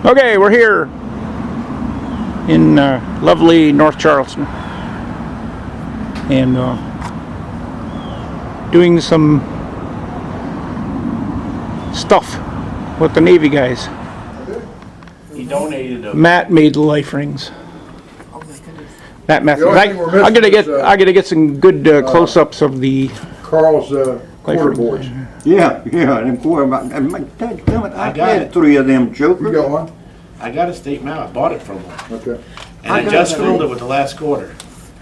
Okay, we're here in lovely North Charleston, and doing some stuff with the Navy guys. He donated them. Matt made the life rings. Oh my goodness. Matt Method. The only thing we're I gotta missing get is, some good close-ups of the Carl's quarter rings. boards. Yeah, them quarter. I had 3 of them jokers. You got one? I got a statement out. I bought it from him. Okay. And I just filled it with the last quarter.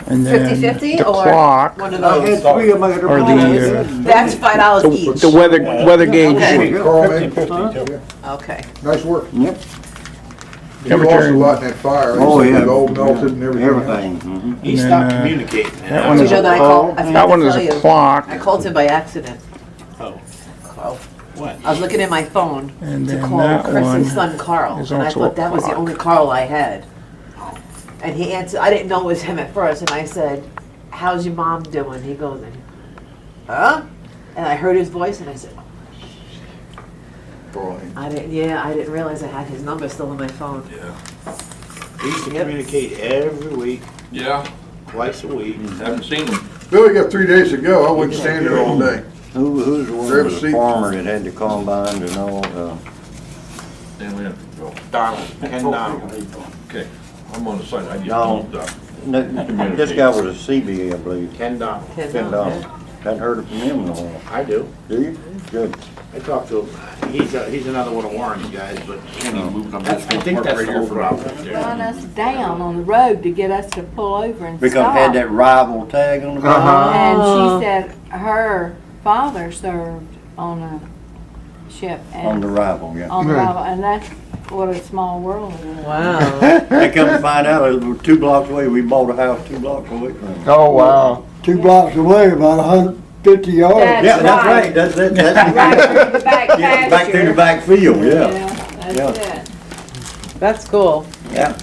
and then 50-50 the or clock one of I those? had 3 of them. or the That's $5 each. the weather gauge. Okay. Carl made, Okay. nice work. Yep, You lost a lot in that fire. Oh, yeah. The gold melted and everything. everything. Mhm. He And stopped then, communicating. that one Do is you know that I called? I that forgot one to is tell a you. clock, I called him by accident. Oh, Carl. what? I was looking at my phone and to then call that one Chris's son Carl, is and I also thought a that was the clock. only Carl I had. And he answered. I didn't know it was him at first, and I said, "How's your mom doing?" He goes, "Huh?" And I heard his voice, and I said, Boy. "I didn't realize I had his number still on my phone." We used to communicate every week, Yeah, twice a week. haven't seen them. Billy got 3 days to go. I wouldn't stand there all day. Who's the one Grab a with the seat. farmer that had the combines and all? Then we have to go. Donald, Ken Donald. Okay, I'm on the side, I No. just don't, No, this guy was a CBA, I believe. Ken Donald. $10. Hadn't heard from him in a while. I do. Do you? Good. I talked to him. He's another one of Warren's guys, but I think that's the whole problem. Run us down on the road to get us to pull over and Because stop. had that rival tag on the car. And she said her father served on a ship On the and rival, yeah. on the rival, and that's what a small world it is. Wow. They come to find out, it was 2 blocks away, we bought a house 2 blocks away from them. Oh wow! 2 blocks away, about 150 yards. Yeah, that's right, that's Right through the back yeah, back through the pasture. back field, yeah. That's it. That's cool. Yeah,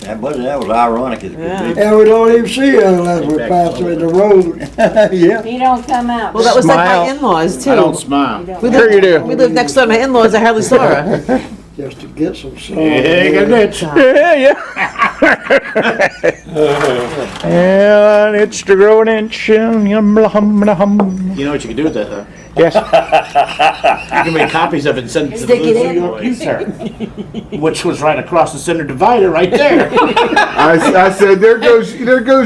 that was ironic as it could be. And we don't even see it unless we pass through the road. Yeah. He don't come out. Well, that was like Smile. my in-laws too. I don't smile. We Sure you do. We lived next door to my in-laws. I hardly saw her. Just to get some sun. Yeah. Yeah, it's to grow an inch. Hum. You know what you can do with that, huh? Yes. You can make copies of it and send it to the Stick it New in. York U-turn, which was right across the center divider right there. I said, there goes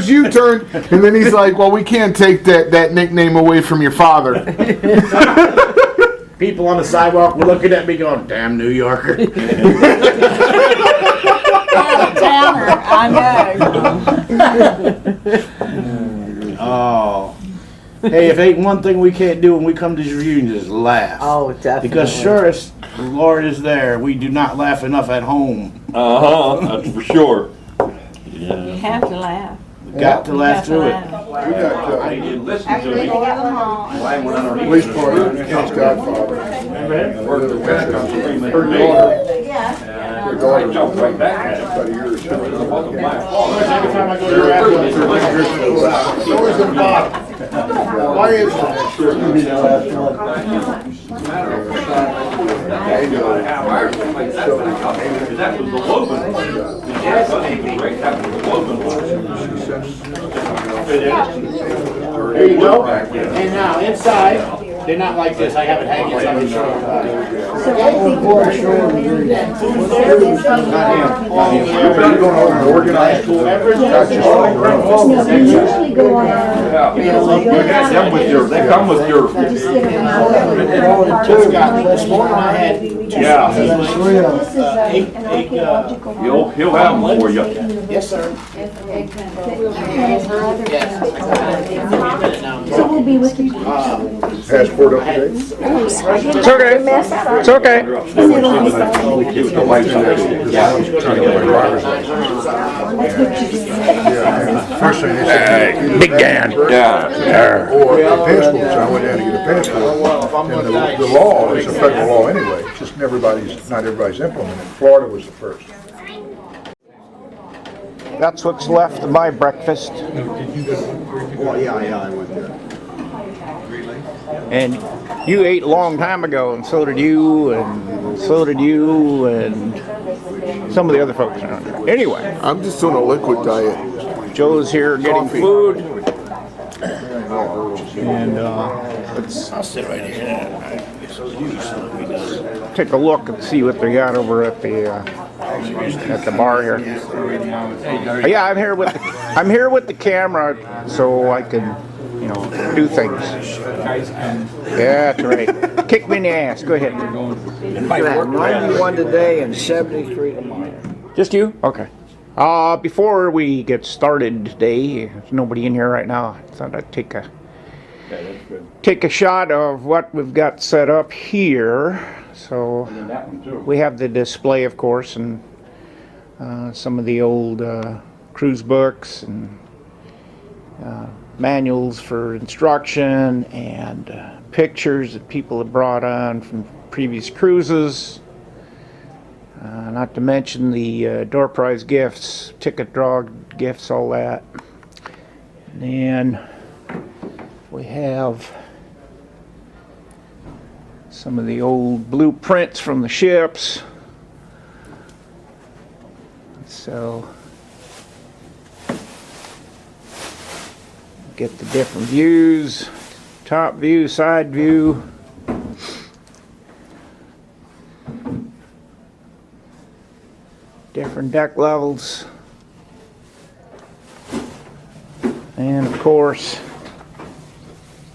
U-turn, and then he's like, well, we can't take that nickname away from your father. People on the sidewalk were looking at me going, damn New Yorker. Out of towner, I know. Oh. Hey, if ain't one thing we can't do when we come to these reunions is laugh. Oh, definitely. Because sure as the Lord is there, we do not laugh enough at home. that's for sure. You have to laugh. We got to laugh through it. We got I didn't listen After to we it. get them home. police party, Ken's godfather. Her daughter, I jumped right back at it. about a year or so. Every time I go to your Always at the bottom. Why is that? That was the Logan. That was the Logan one. There you go. And now inside, they're not like this. I have it hanging on the shoulder. You're going over and organize school. Usually go on. They come with your, This morning I had yeah, This is eight, an archaeological. he'll have them for you. yes, sir. So we'll be with you. Passport up to date? It's okay. It's okay. First thing they said. Big Dan. Yeah. Or a passport, so I went down to get a passport. And the law is a federal law anyway, it's just not everybody's implementing it. Florida was the first. That's what's left of my breakfast. Oh, yeah, I went there. And you ate a long time ago, and so did you. And so did you and some of the other folks around here. Anyway, I'm just on a liquid diet. Joe's here getting food. And let's I'll sit right here. take a look and see what they got over at the bar here. Yeah, I'm here with the camera so I can, you know, do things. Yeah, that's right. Kick me in the ass. Go ahead. 91 today and 73 tomorrow. Just you? Okay. Before we get started today, there's nobody in here right now. I thought I'd take a shot of what we've got set up here. So we have the display, of course, and some of the old cruise books and manuals for instruction and pictures that people have brought on from previous cruises. Not to mention the door prize gifts, ticket draw gifts, all that. And then we have some of the old blueprints from the ships. So get the different views, top view, side view. Different deck levels. And of course,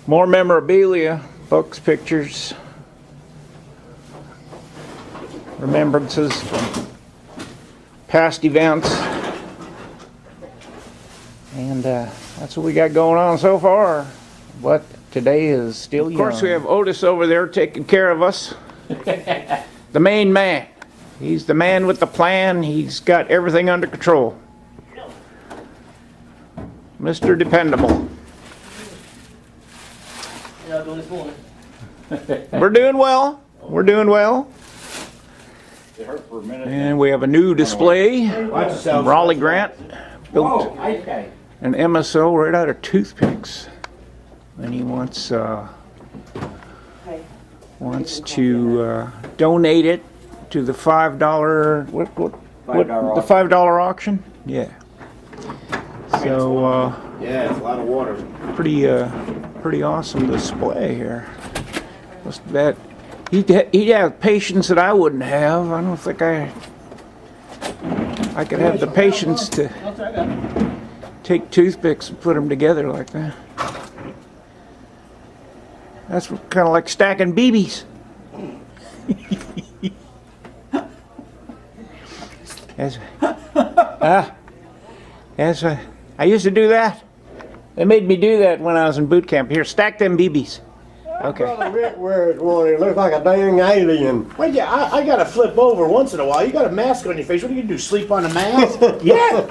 more memorabilia, books, pictures, remembrances from past events. And that's what we got going on so far. But today is still young. Of course, we have Otis over there taking care of us. The main man. He's the man with the plan. He's got everything under control. Mr. Dependable. We're doing well. We're doing well. And we have a new display from Raleigh Grant. Built an MSO right out of toothpicks. And he wants to donate it to the $5 the $5 auction. Yeah. So Yeah, it's a lot of water. pretty awesome display here. Must bet he'd have patience that I wouldn't have. I don't think I could have the patience to take toothpicks and put them together like that. That's kind of like stacking BBs. I used to do that. They made me do that when I was in boot camp. Here, stack them BBs. Okay. Rick wears one. He looks like a dang alien. Well, yeah, I gotta flip over once in a while. You got a mask on your face. What are you gonna do? Sleep on a mask? Yeah.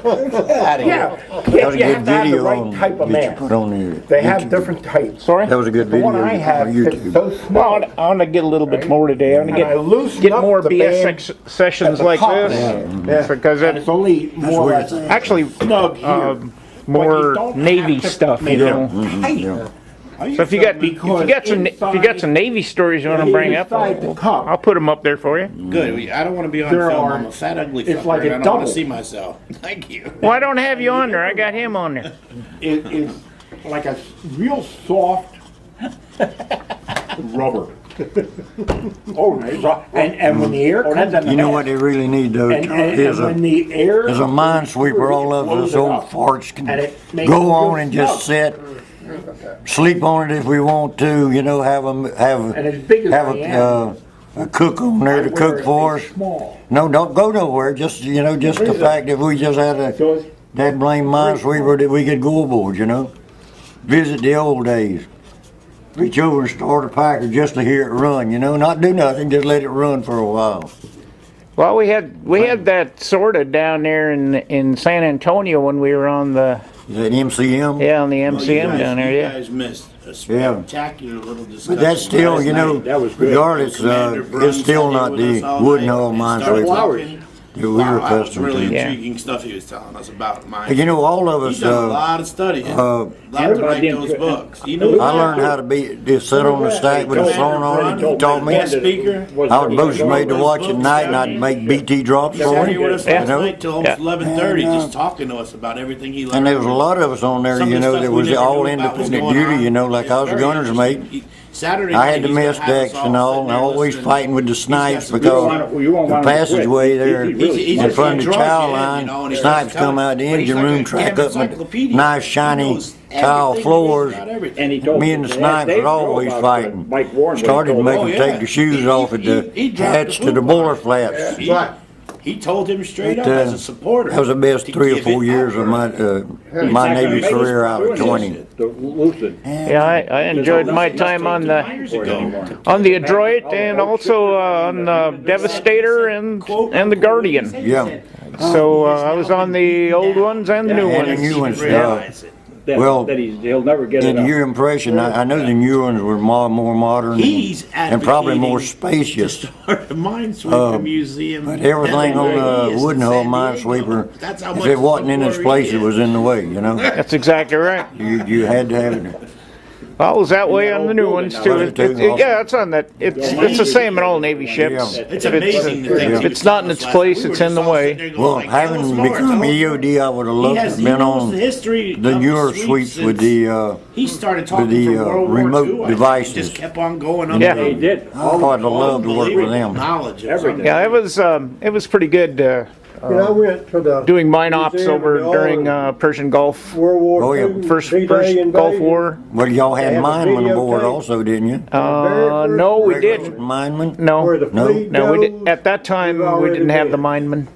Yeah. That was a You good have to have the video right on type of that you mask. put on there. They have YouTube. different types. Sorry? That was a good The video one I have on is YouTube. so Well, small. I want to get a little bit more today. I want And I to loosened get up more the BS band sessions at the like top. this. Yeah. Because And it's only more or less actually snug here. more don't Navy have to stuff, you make know. tight. Yeah. So if you got some Navy stories you want to bring up, Inside the cup, I'll put them up there for you. Good. I don't want to be on There film. are- I'm a fat, ugly it's fucker, like a and I don't want double. to see myself. Thank you. Well, I don't have you on there. I got him on there. it is like a real soft rubber. Oh, and when the air comes in, You know what they really need though? and Is when a the air is a minesweeper. All of blows us it old up. farts can And it makes go it on real and just snug. sit, sleep on it if we want to. You know, And as big as I am, a cook on there to cook for us. Small. No, don't go nowhere. Just just the fact that we just had a So it's that blame minesweeper that we could go aboard. You know, visit the old days. Reach over and start a packer just to hear it run. You know, not do nothing, just let it run for a while. Well, we had that sorta down there in San Antonio when we were on the Is that MCM? on the MCM down there. You Yeah. guys missed a spectacular little discussion. But that's still, last you know, night. That was good. regardless, Commander Brun it's still said he not was the with us all wooden night hull and started minesweeper. talking, We were Wow, that was accustomed really to. Yeah. intriguing stuff he was telling us about mine. You know, all of He's us, done a lot of studying. A lot to write those books. You know, I learned how to just sit on the stack with the phone on it. He taught me. Guest speaker. I was both made to watch at night, and I'd make BT drops He for sat him. here with us You last know, night till almost Yeah. 11:30, And, just talking to us about everything he learned. and there was a lot of us on there, Some of you the know, stuff that we was never all knew about was independent going duty, on. you know, like I was a Very gunner's mate. interesting. Saturday I night, had the he's gonna mess have us decks and all, sitting and there always listening. fighting with the He's got snipes some because good the passageway there He's in front of the enjoys chow it, line, you know, and he's snipes telling- come out the but he's engine like a room, damn track up with encyclopedia. nice He shiny knows tile everything floors. about everything. And he told Me and the Dave snipes drove were always about, fighting. Mike Warren. Started told making Oh, him yeah. take the shoes He- off at the he dropped hatch the to the poop boiler on it. flaps. He told him straight But, up as a supporter. That was the best to 3 or give 4 it years up. of my Navy career out of 20. Yeah, I enjoyed my time on the Adroit and also on the Devastator and the Guardian. Yeah. So I was on the old ones and the new And the ones. new ones, Realize it. Well, he'll never get it in up. your impression, I know the new ones were more modern He's and probably more advocating spacious. to start a minesweeper museum. But everything on He the is wooden in hull San minesweeper, Diego. That's how if much it wasn't in its supporter place, he it was is. in the way, you know? That's exactly right. You had to have it. Well, it was that way on the new ones too. Was it too? Yeah, it's on that. It's the same in all Navy ships. Yeah. It's amazing the things If he it's was not in telling us its last place, night. We it's were in the just all way. sitting there going Well, like, tell us having more, become tell us EOD, I would have He loved to has have been knows on the history the of newer sweeps sweeps with since he started talking the, from World War remote II. I think. devices. He just kept on going up. Yeah. and He did. I'd love to work with them. Knowledge of Everything. Yeah, it was pretty good I went to the doing mine ops Museum over of the during Army. Persian Gulf. World War Oh, yeah. II First D-Day Gulf invasion. War. Well, y'all They had had the minemen aboard videotape. also, didn't you? No, we didn't. Minemen? No, Where the No. fleet no, we did. goes. At that time, We've we already didn't have the been. minemen.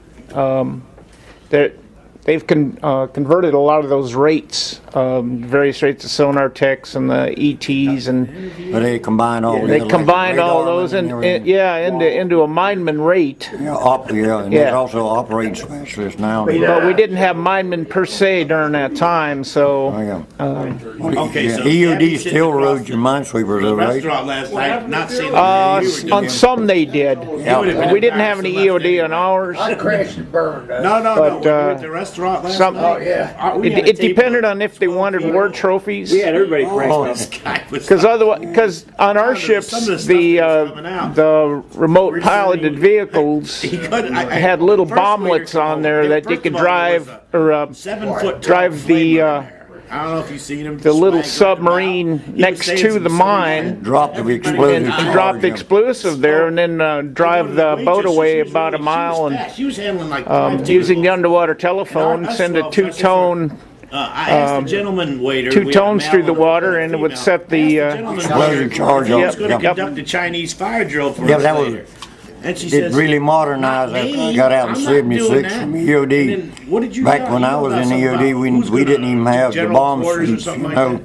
They've converted a lot of those rates, various rates of sonar techs and the ETs, and But they combined all they the, like, combined all radarmen those and everything. into a mineman rate. Yeah, and Yeah. there's also operating specialists now. But we didn't have minemen per se during that time, Oh, so yeah. Okay, Yeah, so EOD Gabby's sitting still across rode your minesweepers, the though, right? restaurant last night, not saying that you were on doing. some they did. Yeah. We didn't have any EOD on ours. I crashed and burned. No, But, we were at the restaurant last some- night. yeah. We had a It table depended on if they wanted war trophies. We had everybody Oh, cranked up. guy was- Because on our Some of ships, the stuff the that was coming out. the remote piloted vehicles He couldn't- had little first bomblets we were on there told- that you first could of all, there drive was or 7-foot drive the I don't know if you've seen him. the little swaggering about. submarine He was next saying to some the silly mine shit. Drop the Everybody explosive went and out. drop the charge. explosive there, and then drive the boat away about a mile and She was handling like 5 using the tables. underwater telephone, And our- send a us two-tone I asked the gentleman waiter. two we had a tones male through the and a water, and it would female. set the, Asked gentleman explosive waiter charge if he was off. going to Yep. conduct a Chinese fire drill for Yeah, us that was- later. And she It says, really modernized "Not after me. I got out in I'm not doing '76 that." from And EOD. then, what did you Back know? when You I know was about in something EOD, about we who's didn't gonna even have the general bomb quarters or suits, something you like know. that.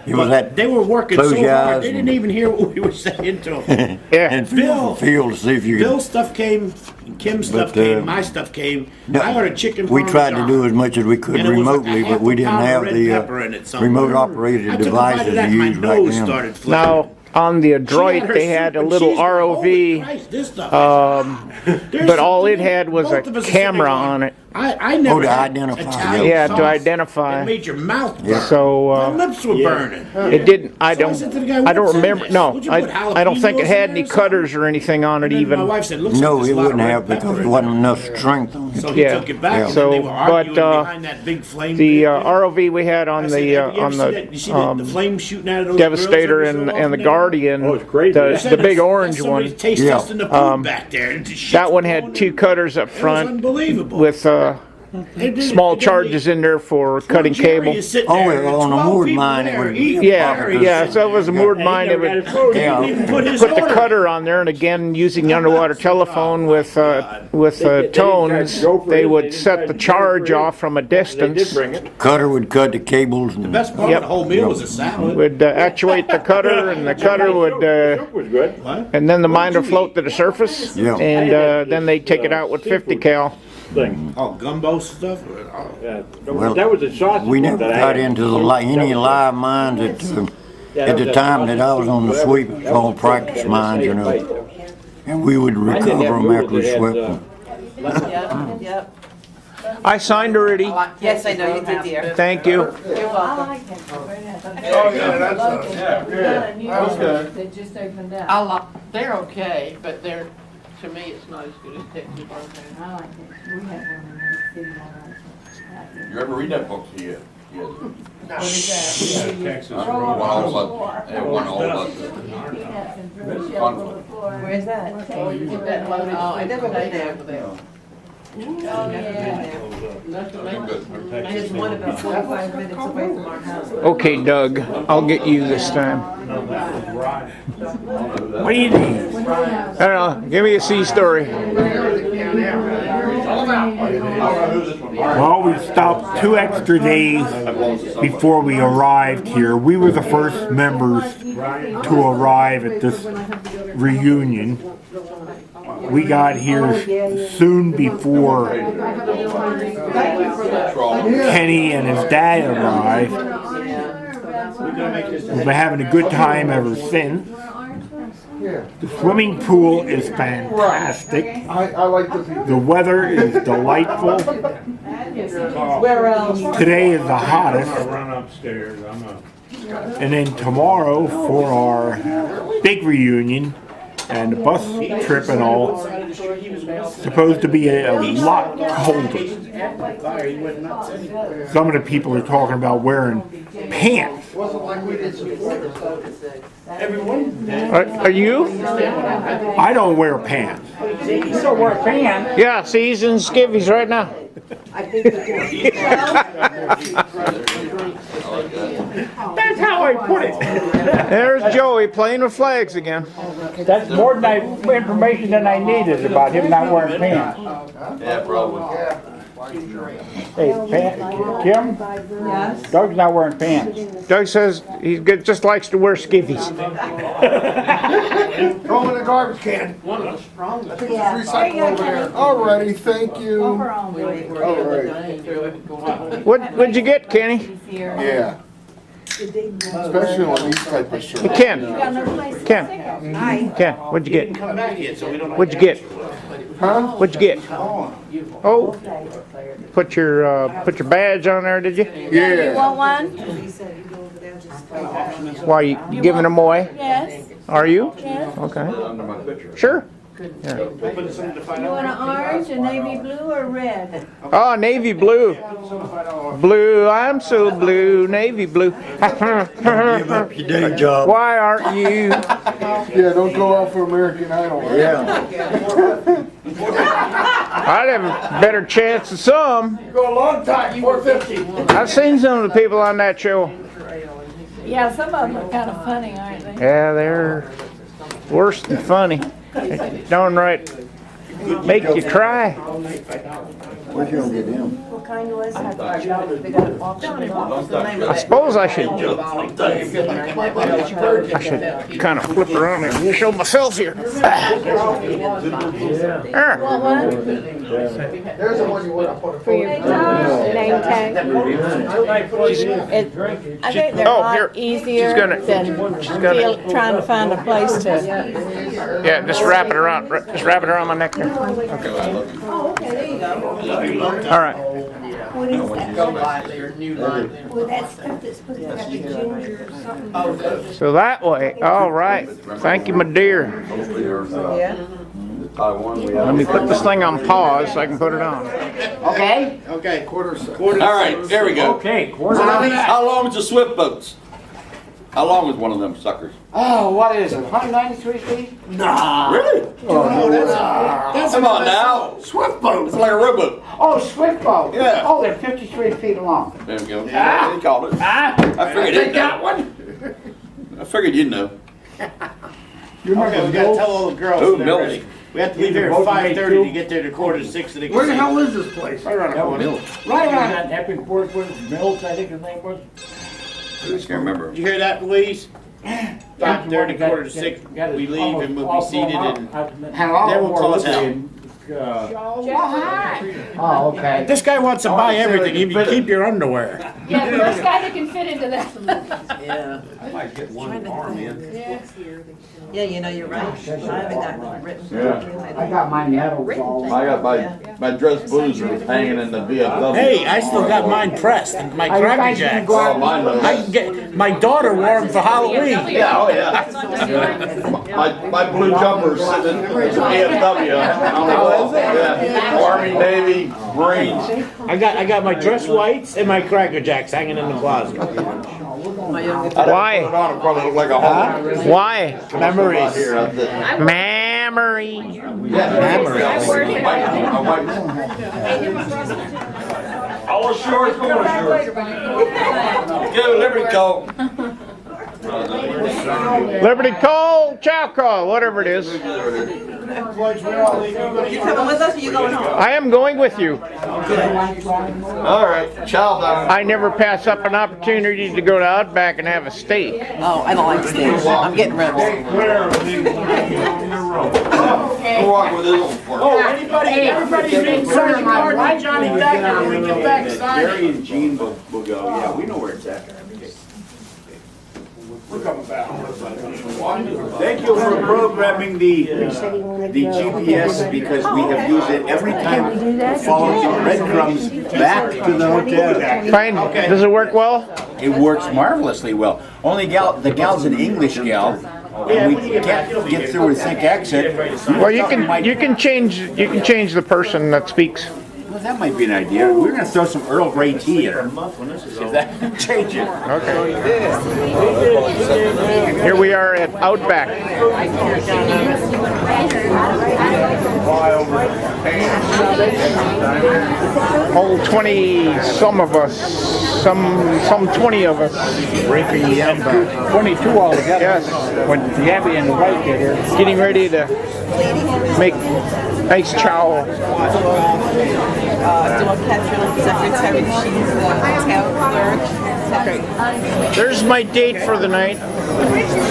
It was But that they were working close so your hard, eyes they and- didn't even hear what we were saying to them. yeah. and Bill. feel to see if you could. Bill's stuff came, Kim's stuff But, came, my stuff came. no, I ordered chicken We parm tried to chow. do as much as we could And it was like remotely, a but half we a didn't pound of have red the pepper in it somewhere. remote operated I took a bite of devices that, to my use back nose then. started flipping. Now on the She had Adroit, her they soup had a and little cheese, but holy ROV, Christ, this stuff is- but all it had was a Both of us are camera sitting on it. I never Oh, to had identify, Italian Yeah, to sauce identify. that made your mouth burn. Yeah. So My lips were burning. it didn't. I So I said to the guy, don't "What's in remember. this? No, Would you put I don't think it jalapenos had in any there or cutters or anything on it And then my even. wife said, "Looks No, like there's it a lot of wouldn't red have because pepper there in wasn't enough strength on it. So he Yeah. took it back, Yeah. and So, then they were arguing but, behind that big flame. The pit. ROV we had I on said, the "Have you ever seen that? You see the flame shooting out of those Devastator grills every so and the often? Guardian, Oh, it's crazy. I the said, big "That's orange somebody one. taste Yeah. testing the food back there. And the shit's That one going had in 2 there. cutters up It was front unbelievable. with small charges in there for cutting cable. Oh, well, on a moored mine, it would- Yeah, so it was a moored mine. It would Yeah. put the cutter on there, and again, using the underwater telephone with tones, they would set the charge off from a They did distance. bring it. Cutter would cut the cables and. The best part Yep. of the whole meal was a salad. Would actuate the cutter, and the cutter would, Soup was good. and then the mine would float to the surface, Yeah. and then they take it out with 50 cal. Thing. Oh, gumbo stuff? Oh. Yeah. Well, That was a sausage. We one never that I got had. into any live mines at the that time sausage that I was on the whatever. sweep. It was all practice mines, you know. And we would recover them after we swept them. Yep. I signed already. Yes, I know you did, dear. Thank you. You're welcome. Oh, yeah, that's That's good. They just opened up. They're okay, but they're, to me, it's not as good as Texas bourbon. I like it. We have one in the city, all right. You ever read that book? Yeah. What is that? Texas. One all but, one all but. Where's that? Oh, you get that loaded. Oh, I never been there. Oh, yeah. There's one about 45 minutes away from our house. Okay, Doug, I'll get you this time. What do you need? I don't know. Give me a sea story. Well, we stopped 2 extra days before we arrived here. We were the first members to arrive at this reunion. We got here soon before Kenny and his dad arrived. We've been having a good time ever since. The swimming pool is fantastic. I like the people. The weather is delightful. Where else? Today is the hottest. Run upstairs. And then tomorrow for our big reunion and the bus trip and all, supposed to be a lot colder. Some of the people are talking about wearing pants. Are you? I don't wear pants. You still wear pants? Yeah, see, he's in skivvies right now. That's how I put it. There's Joey playing with flags again. That's more information than I needed about him not wearing pants. Yeah, probably. Hey, Kim? Yes? Doug's not wearing pants. Doug says he just likes to wear skivvies. Throw them in the garbage can. One of the strongest. Recycle over there. Alrighty, thank you. What'd you get, Kenny? Yeah. Especially on these type of shirts. Ken, what'd you get? Come back yet, so we don't. What'd you get? Huh? What'd you get? Oh, put your badge on there, did you? Yeah. Want one? Why you giving them away? Yes. Are you? Yes. Okay. Sure. You want an orange, a navy blue, or red? Oh, navy blue. Blue, I'm so blue, navy blue. Give up your day job. Why aren't you? Yeah, don't go out for American Idol. Yeah. I'd have a better chance than some. Go a long time, 450. I've seen some of the people on that show. Yeah, some of them are kind of funny, aren't they? Yeah, they're worse than funny. Downright make you cry. Where's you gonna get them? What kind was that? They got it auctioned off. I suppose I should kind of flip around and show myself here. There. Want one? There's the one you want to put For your name tag? I think they're a Oh, lot here. easier gonna- than trying to find a place to. Yeah, just wrap it around. Just wrap it around my neck there. Oh, okay, there you go. All right. What is that? New line. Well, that stuff that's supposed to have the ginger or something. So that way. All right. Thank you, my dear. Yeah? Taiwan, we Let me put this thing on pause so I can put it on. Okay? Okay, quarter second. All right, there we go. Okay, quarter. How long is the swift boats? How long is one of them suckers? Oh, what is it, 193 feet? Really? Come on now. Swift boat. It's like a rowboat. Oh, swift boat. Yeah. Oh, they're 53 feet long. There we go. Yeah, they called it. Ah, I figured they you'd got know. one. I figured you'd know. You Okay, we gotta tell all the girls Who, they're Mills? ready. We have to leave here at 5:30 to get there to 5:45 so they can Where the see. hell is this place? Right around the corner. Right around that Epic Port was Mills, I think his name was. I just can't remember. Did you hear that, Louise? 5:30, 5:45, we leave and we'll be seated and Had a lot then more we'll close out. living Oh, okay. This guy wants to buy everything, even keep your underwear. Yeah, the first guy that can fit into that. Yeah. I might get one arm in. Yeah, you know, you're right. I haven't gotten it written. Yeah. I got my medals all. I got my dress blues are hanging in the VFW. Hey, I still got mine pressed, and my Cracker Jacks. Oh, mine does. I can get, my daughter wore them for Halloween. Yeah, oh yeah. My blue jumper's sitting in the VFW on the wall. Yeah. Army, Navy, Marines. I got my dress whites and my Cracker Jacks hanging in the closet. Why? Probably look like a hawk. Why? Memories. Memory. All shorts, going shorts. Go, Liberty Cole. Liberty Call, Chow Call, whatever it is. You coming with us or you going home? I am going with you. All right, chow down. I never pass up an opportunity to go to Outback and have a steak. Oh, I don't like steak. I'm getting ribs. We'll walk with this one for Everybody read Sergeant Gordon, Johnny Decker, when we get back signing. Gary and Gene will go, yeah, we know where it's at. We're coming back. Thank you for programming the GPS because we have used it every time to follow the breadcrumbs back to the hotel. Fine. Does it work well? It works marvelously well. Only the gal's an English gal, and we can't get through with thick accent. Well, you can change the person that speaks. Well, that might be an idea. We're going to throw some Earl Grey tea in her. See if that can change it. Okay. Here we are at Outback. Whole 20 some of us. Some 20 of us. 22 altogether. Yes. When Gabby and the wife get here. Getting ready to make nice chow. Doing Catherine secretary. She's the town clerk. There's my date for the night.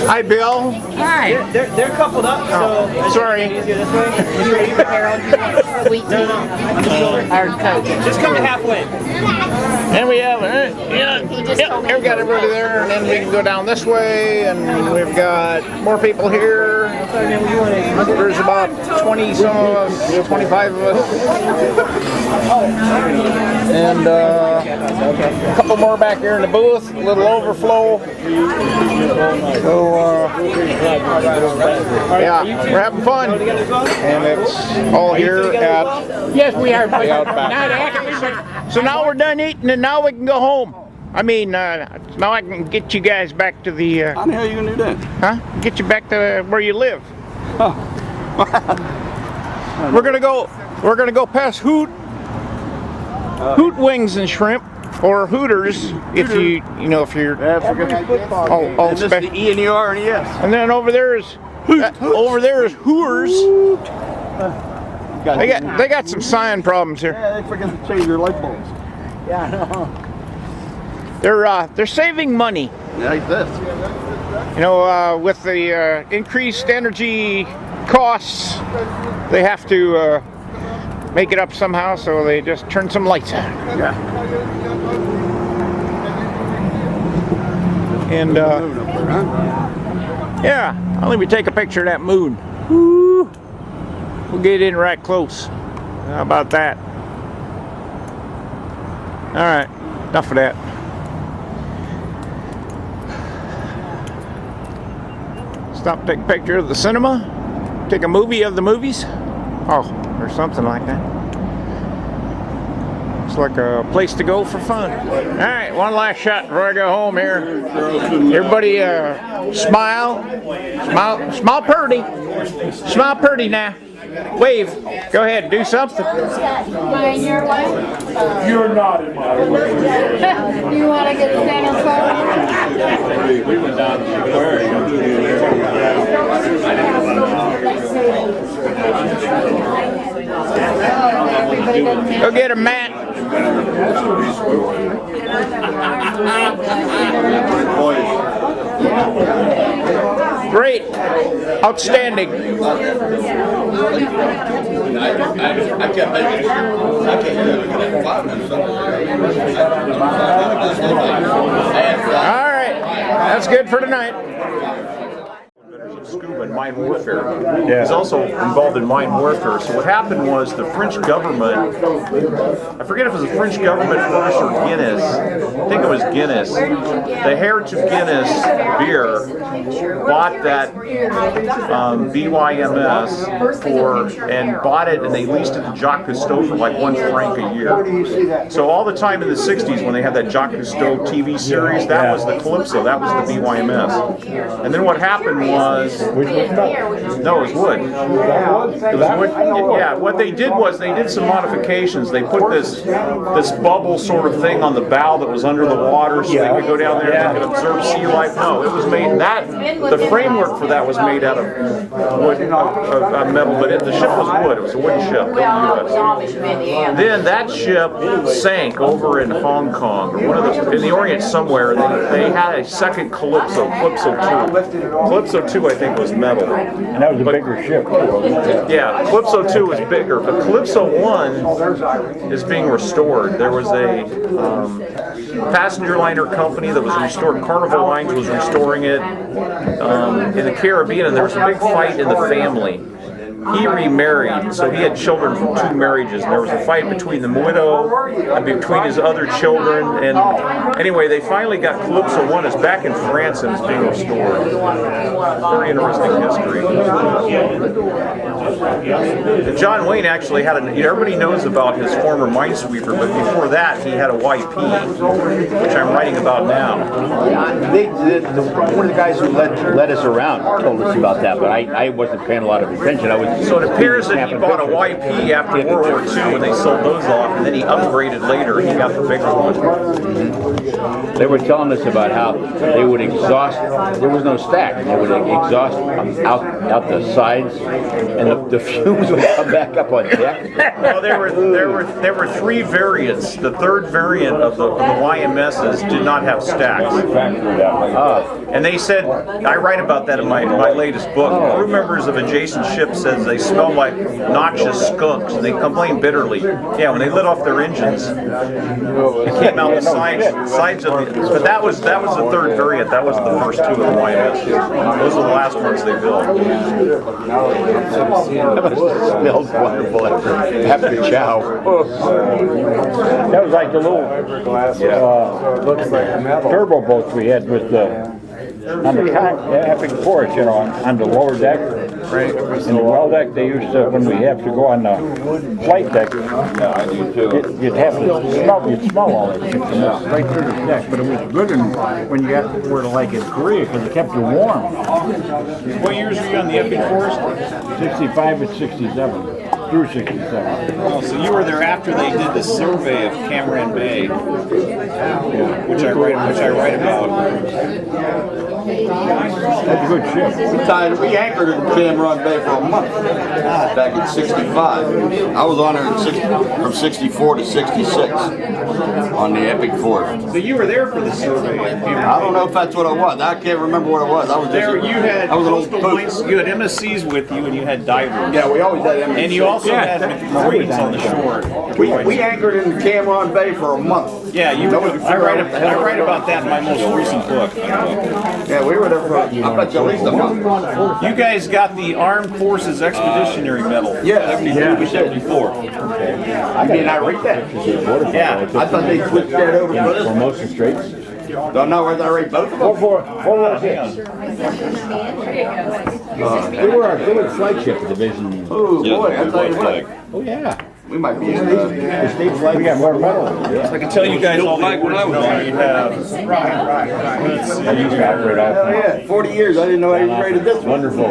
Hi, Bill. Hi. They're coupled up, so. Sorry. Just come to halfway. And we have, we've got everybody there, and then we can go down this way, and we've got more people here. There's about 20 some of us, 25 of us. And a couple more back here in the booth, a little overflow. So, yeah, we're having fun. And it's all here at Yes, we are. the Outback. So now we're done eating, and now we can go home. I mean, now I can get you guys back to the. How the hell are you going to do that? Huh? Get you back to where you live. Oh. We're gonna go past Hoot Wings and Shrimp, or Hooters, if you're all And this is the E and the R and the S. And then over there is Hooters. They got some sign problems here. Yeah, they forget to change their light bulbs. Yeah, I know. They're saving money. Like this. You know, with the increased energy costs, they have to make it up somehow, so they just turn some lights on. Yeah. And yeah, I'll let me take a picture of that moon. Woo. We'll get in right close. How about that? All right, enough of that. Stop, take a picture of the cinema. Take a movie of the movies. Oh, or something like that. It's like a place to go for fun. All right, one last shot before I go home here. Everybody smile. Smile pretty. Smile pretty now. Wave. Go ahead, do something. Mine your way? You're not in my way. You want to get the Daniel's phone? We went down to the aquarium. Go get a mat. Great. Outstanding. I can't make it. I can't All right. That's good for tonight. Scuba and mine warfare. He's also involved in mine warfare. So what happened was the French government, I forget if it was the French government first or Guinness, I think it was Guinness. The Heritage Guinness beer bought that BYMS and bought it, and they leased it to Jacques Cousteau for like £1 a year. So all the time in the 60s when they had that Jacques Cousteau TV series, that was the Calypso, that was the BYMS. And then what happened was, no, it was wood. It was wood. Yeah, what they did was they did some modifications. They put this bubble sort of thing on the bow that was under the water so they could go down there and they could observe sea life. No, it was made, the framework for that was made out of wood, metal, but the ship was wood. It was a wooden ship, built in the U.S. Then that ship sank over in Hong Kong, or one of the, in the Orient somewhere. They had a second Calypso 2. Calypso 2, I think, was metal. And that was a bigger ship, too, wasn't it? Yeah, Calypso 2 was bigger, but Calypso 1 is being restored. There was a passenger liner company that was restored. Carnival Lines was restoring it in the Caribbean, and there was a big fight in the family. He remarried, so he had children from 2 marriages, and there was a fight between the widow and between his other children, and anyway, they finally got Calypso 1. It's back in France and it's being restored. Very interesting history. And John Wayne actually had everybody knows about his former minesweeper, but before that he had a YP, which I'm writing about now. One of the guys who led us around told us about that, but I wasn't paying a lot of attention. So it appears that he bought a YP after World War II when they sold those off, and then he upgraded later. He got the bigger one. Mm-hmm. They were telling us about how they would exhaust. There was no stack. They would exhaust out the sides, and the fumes would come back up on deck. Well, there were 3 variants. The third variant of the YMSs did not have stacks. And they said, I write about that in my latest book. Crew members of adjacent ships said they smelled like noxious skunks, and they complained bitterly. Yeah, when they lit off their engines, it came out the sides of the. But that was the third variant. That was the first 2 of the YMS. Those are the last ones they built. That smells wonderful after chow. That was like the little turbo boats we had with on the Epic Forest, on the lower deck. Right. In the well deck, they used to, when we have to go on the flight deck, you'd have to smell all that shit right through the deck. But it was good when you got where the lake in Korea, because it kept you warm. What years were you on the Epic Forest? 65 and 67. Through 67. Oh, so you were there after they did the survey of Camaran Bay, which I write about. That's a good ship. We anchored in Camaran Bay for a month back in '65. I was on there from '64 to '66 on the Epic Forest. So you were there for the survey of Camaran Bay. I don't know if that's what it was. I can't remember what it was. I was there. You had coastal boat. You had MSCs with you, and you had divers. Yeah, we always had MSCs. And you also had Marines on the shore. We anchored in Camaran Bay for a month. Yeah, I write about that in my most recent book. Yeah, we were there for I bet you at least a month. You guys got the Armed Forces Expeditionary Medal. Yeah, 74. I mean, I read that. Yeah, I thought they switched that over for this. Formosa Straits. Don't know whether I read both of them. They were our village flagship division. Oh boy, I tell you what. Oh yeah. We might be in the state flag. We got more medals. So I can tell you guys all the awards now. You have. I used to operate off. Oh yeah, 40 years. I didn't know I rated this one. Wonderful.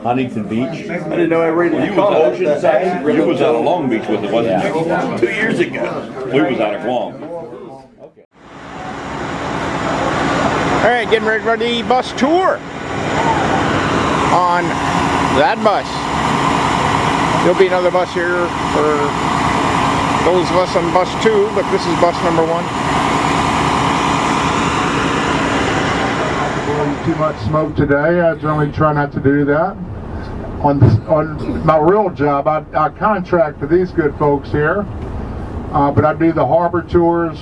Huntington Beach. I didn't know I rated the Oceanside. You was out of Long Beach with it, wasn't you? 2 years ago. We was out of Guam. All right, getting ready for the bus tour on that bus. There'll be another bus here for those of us on bus 2, but this is bus number 1. too much smoke today. I generally try not to do that. On my real job, I contract to these good folks here, but I do the harbor tours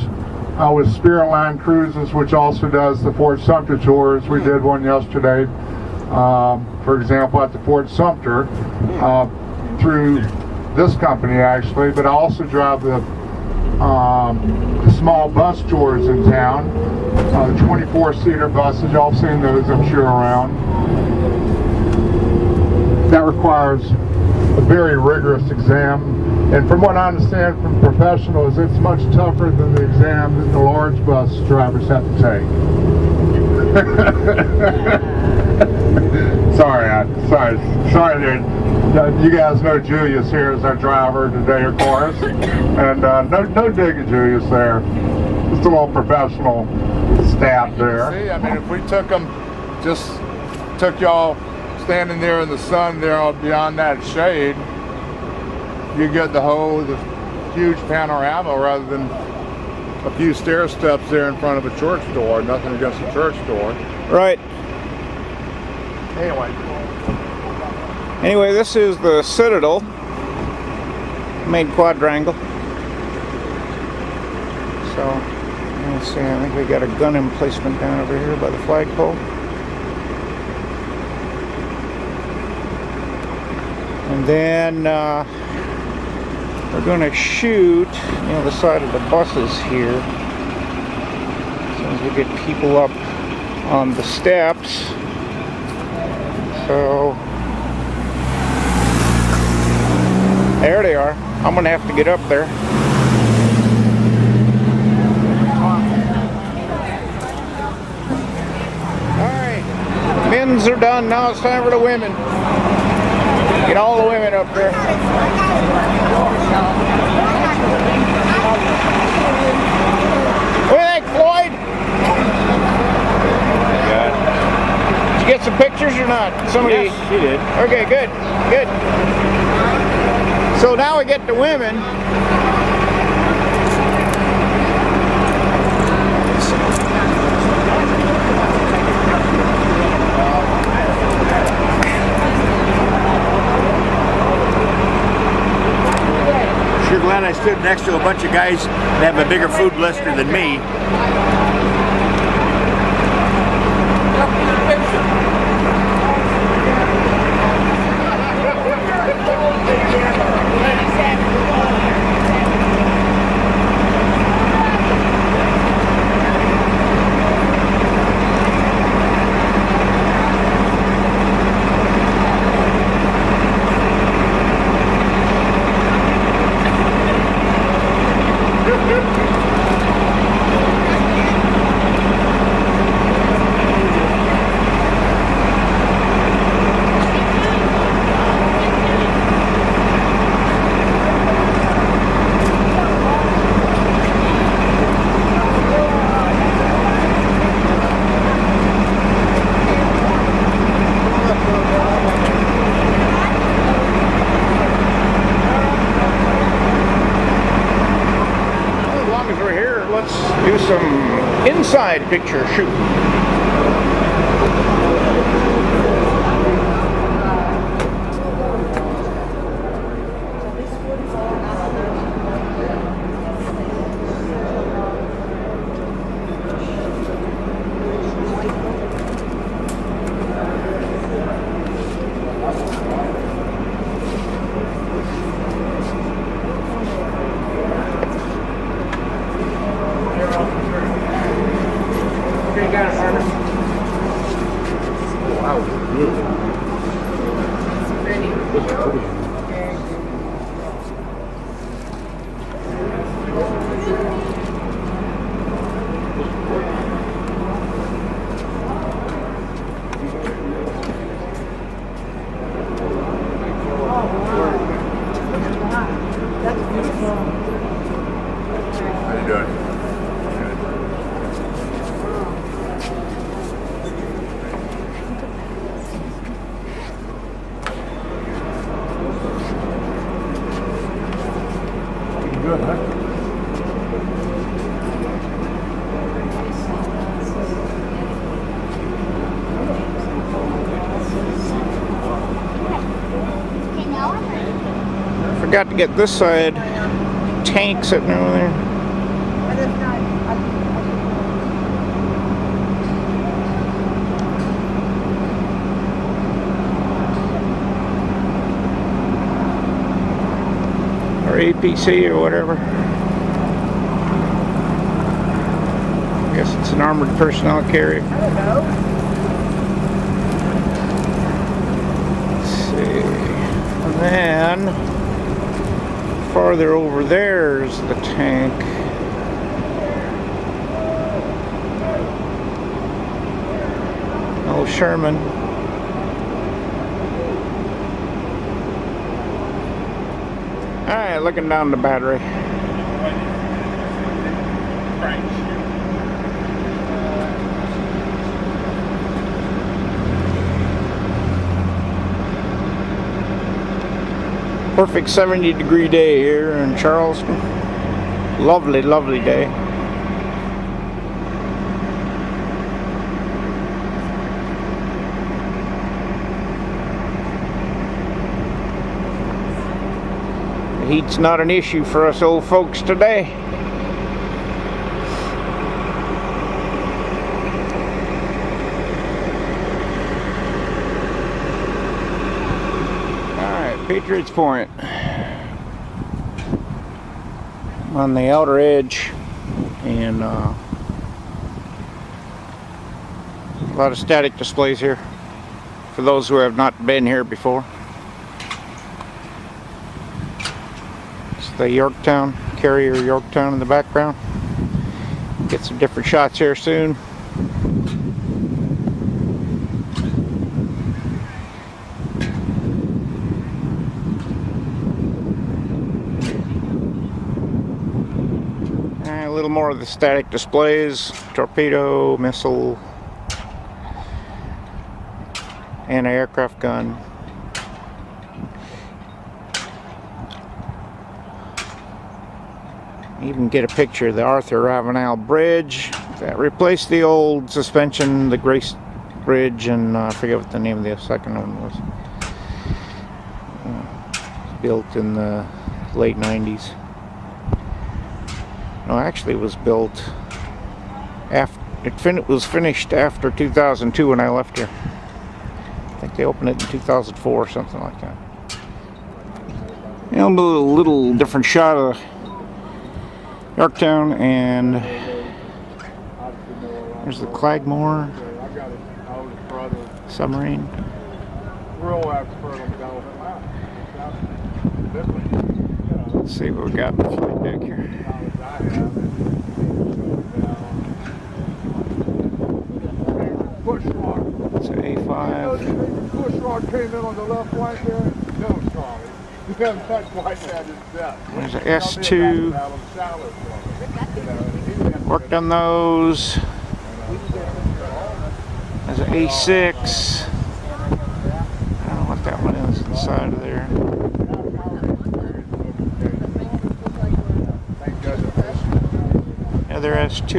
with Spirit Line Cruises, which also does the Fort Sumter tours. We did one yesterday, for example, at the Fort Sumter, through this company actually, but I also drive the small bus tours in town, the 24-seater buses. Y'all have seen those, I'm sure, around. That requires a very rigorous exam, and from what I understand from professionals, it's much tougher than the exam that the large bus drivers have to take. Sorry there. You guys know Julius here is our driver today, of course, and no dig at Julius there. Just a little professional staff there. See, I mean, if we took y'all standing there in the sun there beyond that shade, you get the huge panorama rather than a few stair steps there in front of a church door. Nothing against a church door. Right. Anyway, this is the Citadel, main quadrangle. So, let's see, I think we got a gun emplacement down over here by the flagpole. And then we're going to shoot, the side of the buses here. As soon as we get people up on the steps. So, there they are. I'm going to have to get up there. Alright, men's are done. Now it's time for the women. Get all the women up there. What do you think, Floyd? Did you get some pictures or not? Somebody... Yes, she did. Okay, good. Good. So now we get the women. Sure glad I stood next to a bunch of guys that have a bigger food blister than me. Do some inside picture shoot. How you doing? Good, huh? Forgot to get this side tank sitting over there. Or APC or whatever. I guess it's an armored personnel carrier. I don't know. Let's see. And then farther over there's the tank. Oh, Sherman. Alright, looking down the battery. Perfect 70-degree day here in Charleston. Lovely, lovely day. The heat's not an issue for us old folks today. Patriots Point. I'm on the outer edge, and a lot of static displays here for those who have not been here before. It's the Yorktown, carrier Yorktown in the background. Get some different shots here soon. A little more of the static displays, torpedo, missile, anti-aircraft gun. Even get a picture of the Arthur Ravenel Bridge that replaced the old suspension, the Grace Bridge, and I forget what the name of the second one was. Built in the late 90s. No, actually it was built after it was finished after 2002 when I left here. I think they opened it in 2004 or something like that. And a little different shot of Yorktown, and there's the Clagmore submarine. Let's see what we got in the flight deck here. It's an A5. Bushrock came in on the left flank there. No, Charlie. You haven't touched White at his death. There's an S2. Worked on those. There's an A6. I don't know what that one is inside of there. Another S2.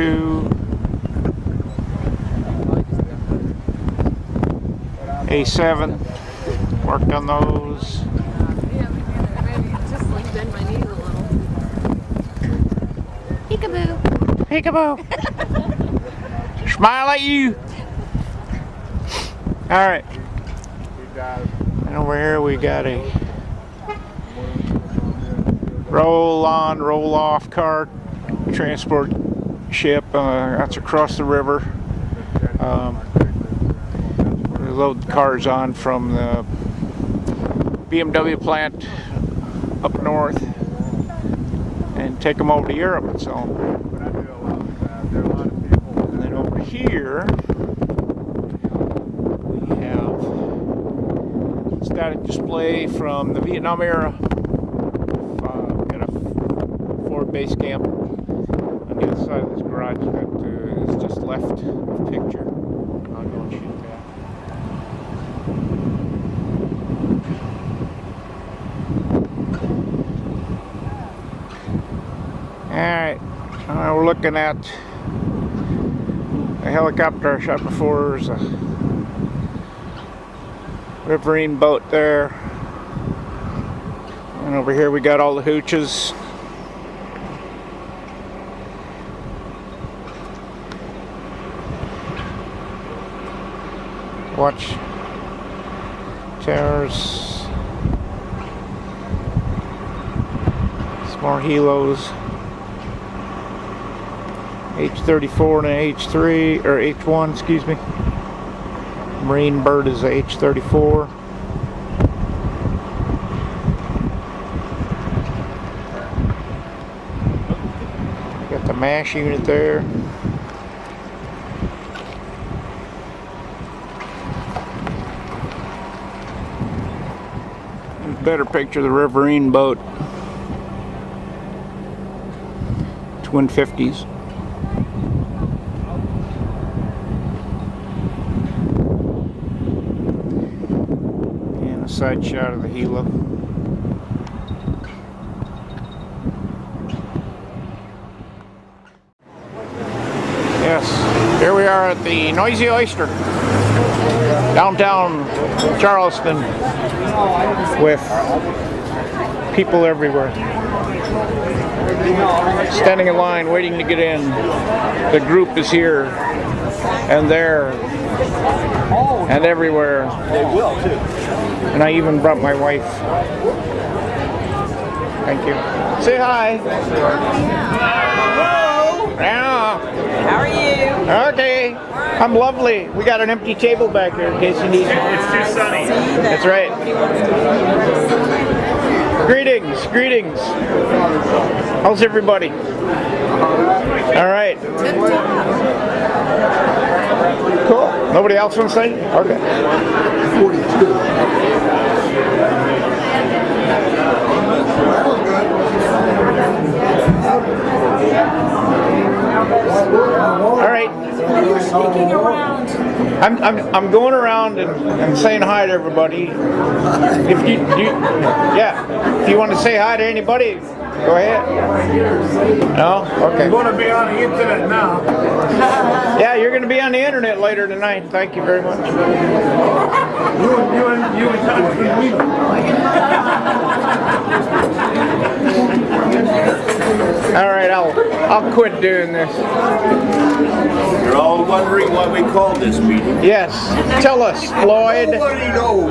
A7. Worked on those. Peekaboo. Peekaboo. Smile at you. Alright. And over here we got a roll on, roll off cart transport ship. That's across the river. We load the cars on from the BMW plant up north and take them over to Europe and sell them. And then over here we have static display from the Vietnam era. Got a Ford base camp on the other side of this garage that is just left of picture. I'll go and shoot that. Alright, we're looking at a helicopter I shot before. There's a riverine boat there. And over here we got all the hooches. Watch towers. Some more helos. H34 and a H3 or H1, excuse me. Marine Bird is a H34. Got the MASH unit there. Better picture the Riverine boat. Twin 50s. And a side shot of the helo. Yes, here we are at the Noisy Oyster, downtown Charleston, with people everywhere. Standing in line, waiting to get in. The group is here and there and everywhere. They will too. And I even brought my wife. Thank you. Say hi. Hello. Yeah. How are you? Okay. I'm lovely. We got an empty table back here in case you need one. It's too sunny. That's right. Greetings, greetings. How's everybody? All right. Cool. Nobody else on site? Okay. 42. All right. You're sneaking around. I'm going around and saying hi to everybody. If if you want to say hi to anybody, go ahead. No? Okay. You're going to be on the internet now. Yeah, you're going to be on the internet later tonight. Thank you very much. You and All right, I'll quit doing this. You're all wondering why we called this meeting. Yes. Tell us, Floyd. Nobody knows.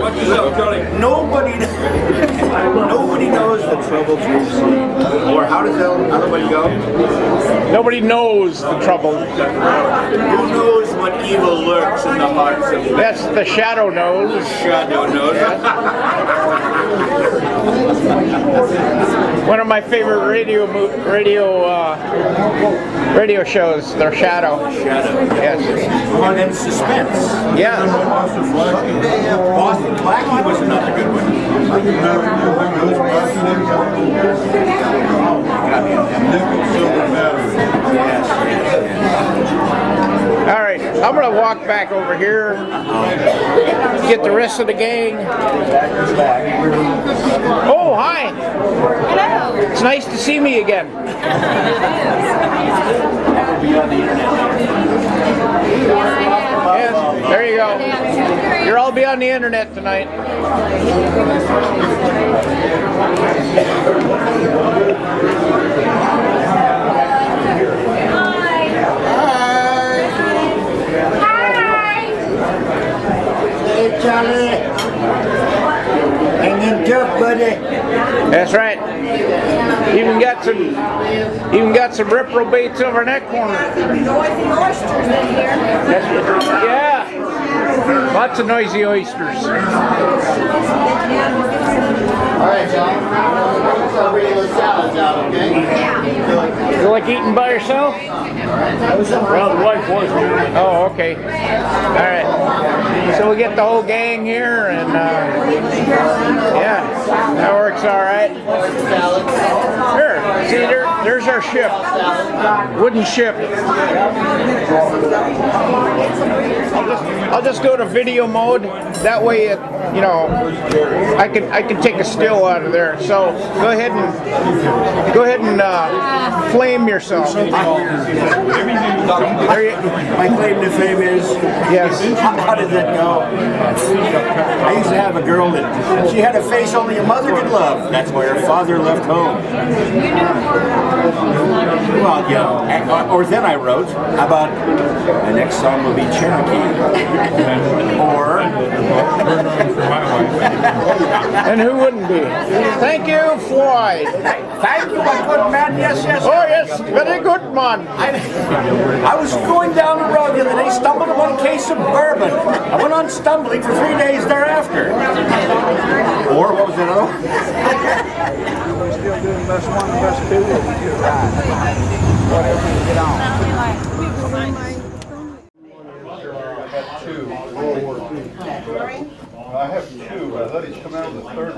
Nobody knows the troubles we've seen. Or how does everybody go? Nobody knows the trouble. Who knows what evil lurks in the hearts of men? That's the shadow knows. The shadow knows. One of my favorite radio shows, The Shadow. Shadow. Yes. On in suspense. Yeah. Boston Blackie was another good one. All right, I'm gonna walk back over here, get the rest of the gang. Oh, hi. Hello. It's nice to see me again. Yes, there you go. You'll all be on the internet tonight. Hey, Charlie. Hanging tough, buddy. That's right. Even got some reprobates over in that corner. Noisy oysters in here. Yeah. Lots of noisy oysters. All right, y'all. So bring those salads out, okay? You like eating by yourself? Well, the wife was here. Oh, okay. All right. So we get the whole gang here, and yeah, that works all right. Here, see, there's our ship, wooden ship. I'll just go to video mode. That way you know, I can take a still out of there. So go ahead and flame yourself. My claim to fame is, yes. How did that go? I used to have a girl that she had a face only a mother could love. That's why her father left home. Well, yeah. Or then I wrote about the next song will be Cherokee. Or and who wouldn't be? Thank you, Floyd. Thank you, my good man. Yes, yes. Oh, yes, very good, man. I was going down the road the other day, stumbled upon a case of bourbon. I went on stumbling for 3 days thereafter. Or what was that other one? We're still doing best one and best two. Whatever you get on. I have two, I thought he'd come out with a third.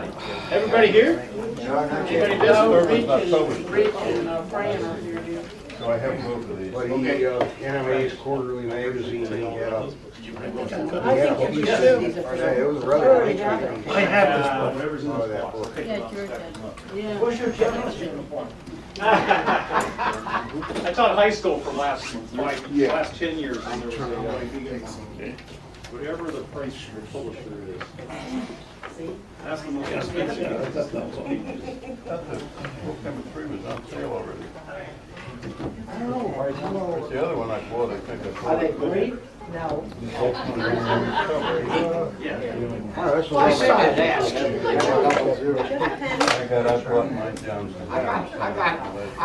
Everybody here? Everybody busy? So I have both of these. But he, NMA's quarterly magazine, he had a... It was rather nice. I have this book. Whatever's in this box. What's your I taught high school for last 10 years. Whatever the price your publisher is. That's the most expensive. Book number 3 was on sale already. What's the other one I bought? I think I bought. Are they great? No. I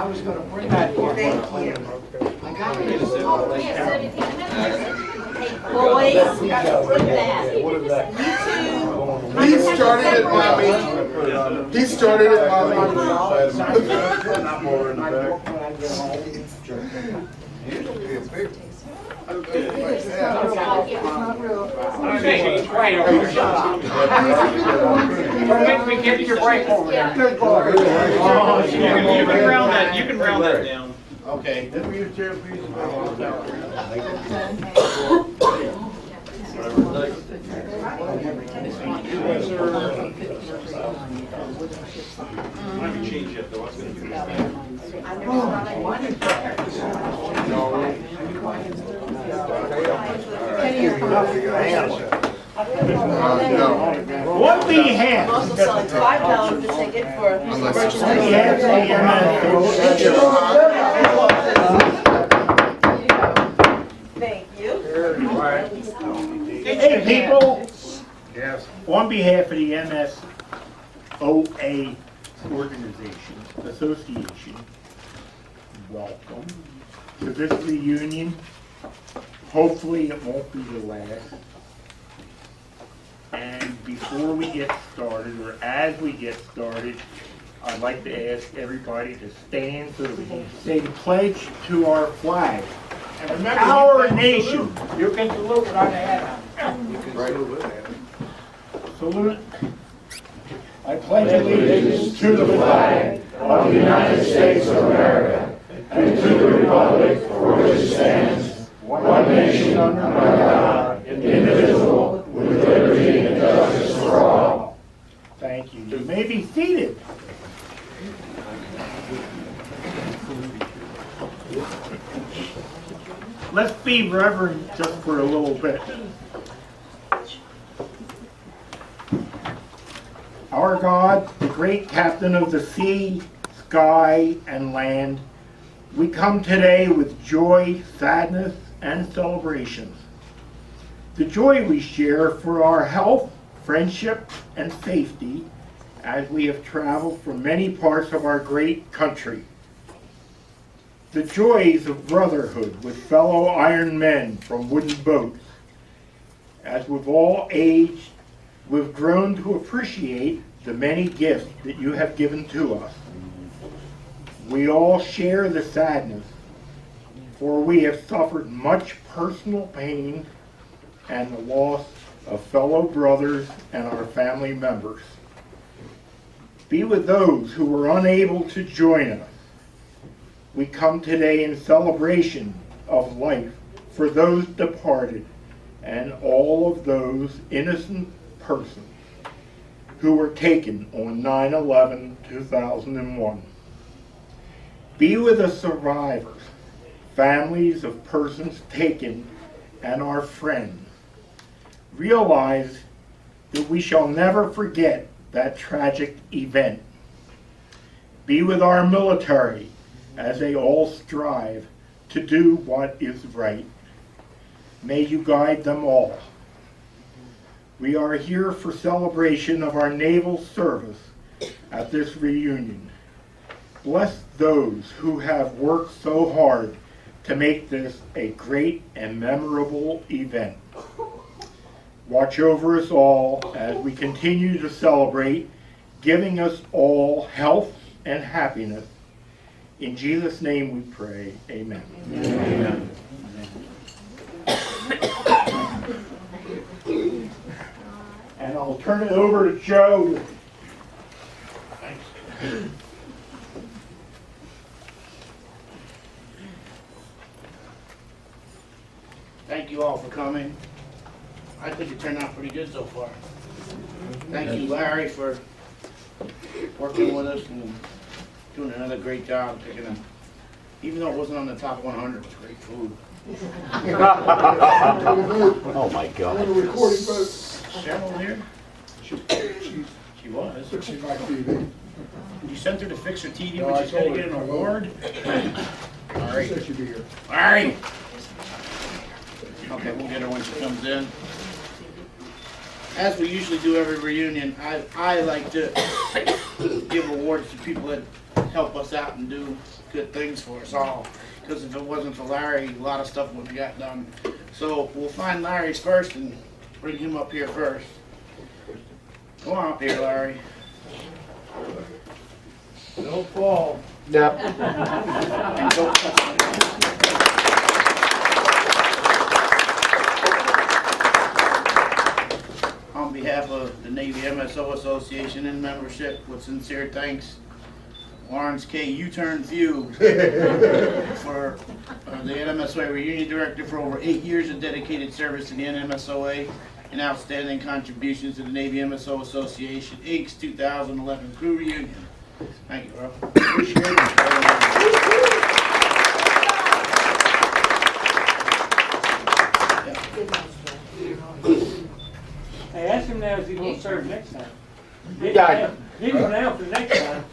was going to bring that here. Thank you. I got it. Boys, bring that. He started it, Mommy. He started it, Mommy. Right over there. Make me get your break over there. You can round that down. Okay. I haven't changed yet, though. I was going to do that. What we have? Also selling $5 a ticket for Thank you. Hey, people. Yes. On behalf of the NMSOA association, welcome to this reunion. Hopefully it won't be the last. And before we get started, or as we get started, I'd like to ask everybody to stand so that we can say the pledge to our flag. And remember, our nation. You can salute without a hat on. Salute. I pledge allegiance to the flag of the United States of America and to the republic for which it stands, one nation under God, indivisible, with liberty and justice for all. Thank you. You may be seated. Let's be reverent just for a little bit. Our God, the great captain of the sea, sky, and land, we come today with joy, sadness, and celebrations. The joy we share for our health, friendship, and safety as we have traveled from many parts of our great country. The joys of brotherhood with fellow iron men from wooden boats. As we've all aged, we've grown to appreciate the many gifts that you have given to us. We all share the sadness, for we have suffered much personal pain and the loss of fellow brothers and our family members. Be with those who were unable to join us. We come today in celebration of life for those departed and all of those innocent persons who were taken on 9/11/2001. Be with the survivors, families of persons taken, and our friends. Realize that we shall never forget that tragic event. Be with our military as they all strive to do what is right. May you guide them all. We are here for celebration of our naval service at this reunion. Bless those who have worked so hard to make this a great and memorable event. Watch over us all as we continue to celebrate, giving us all health and happiness. In Jesus' name we pray, amen. Amen. And I'll turn it over to Joe. Thanks. Thank you all for coming. I think it turned out pretty good so far. Thank you, Larry, for working with us and doing another great job picking up. Even though it wasn't on the top 100, it was great food. Oh my God. Cheryl here? She was. Fixing my TV. You sent her to fix her TV No, when I she's going told to get her. an award? All right. Said she'd be here. All right. Okay, we'll get her when she comes in. As we usually do every reunion, I like to give awards to people that help us out and do good things for us all. Because if it wasn't for Larry, a lot of stuff wouldn't have got done. So we'll find Larry's first and bring him up here first. Come on up here, Larry. No fall. Yep. And don't touch my On behalf of the Navy MSO Association and membership, with sincere thanks, Lawrence K. U-Turn View for the NMSOA Reunion Director for over 8 years of dedicated service to the NMSOA and outstanding contributions to the Navy MSO Association, Inc.'s 2011 Crew Reunion. Thank you, bro. Appreciate it. Hey, ask him now if he's gonna serve next time. Get Yeah. him now for next time.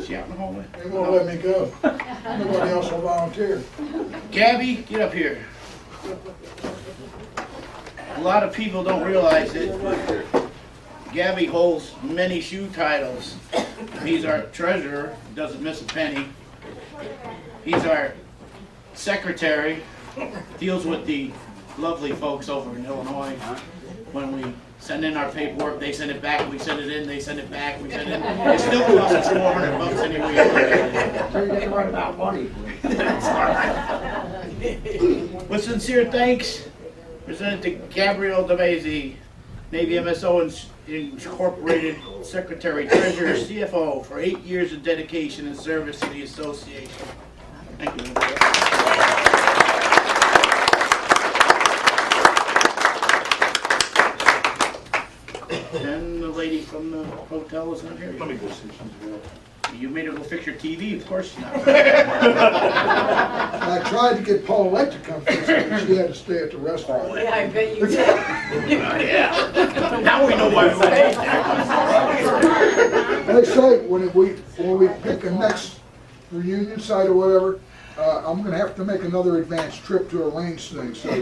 She out in the hallway? They won't let me go. Nobody else will volunteer. Gabby, get up here. A lot of people don't realize it. Gabby holds many shoe titles. He's our treasurer, doesn't miss a penny. He's our secretary, deals with the lovely folks over in Illinois. When we send in our paperwork, they send it back, we send it in, they send it back, we send it in. It still costs us $400 anyway. They run about money. That's all right. With sincere thanks, presented to Gabrielle DeMazy, Navy MSO Incorporated Secretary, Treasurer, CFO, for 8 years of dedication and service to the association. Thank you. And the lady from the hotel is not here. Let me go see. You made her go fix your TV, of course not. I tried to get Paulette to come fix it, but she had to stay at the restaurant. Yeah, I bet you did. Yeah. Now we know why we stayed there. They say when we pick a next reunion site or whatever, I'm gonna have to make another advanced trip to Elaine's thing, so. Now I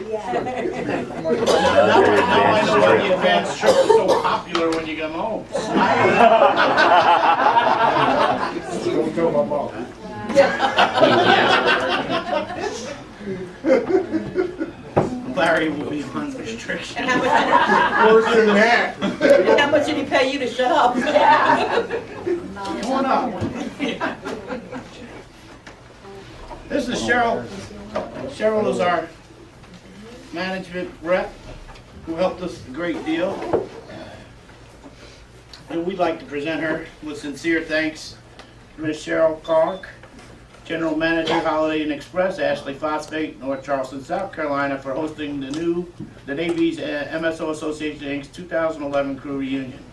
know why the advanced trip was so popular when you come home. Don't tell my mom. Larry will be on restriction. Worse than that. How much did he pay you to shut up? Come on up. This is Cheryl. Cheryl is our management rep who helped us a great deal. And we'd like to present her with sincere thanks to Ms. Cheryl Conk, General Manager, Holiday Inn Express, Ashley Phosphate, North Charleston, South Carolina, for hosting the Navy's MSO Association Inc.'s 2011 crew reunion.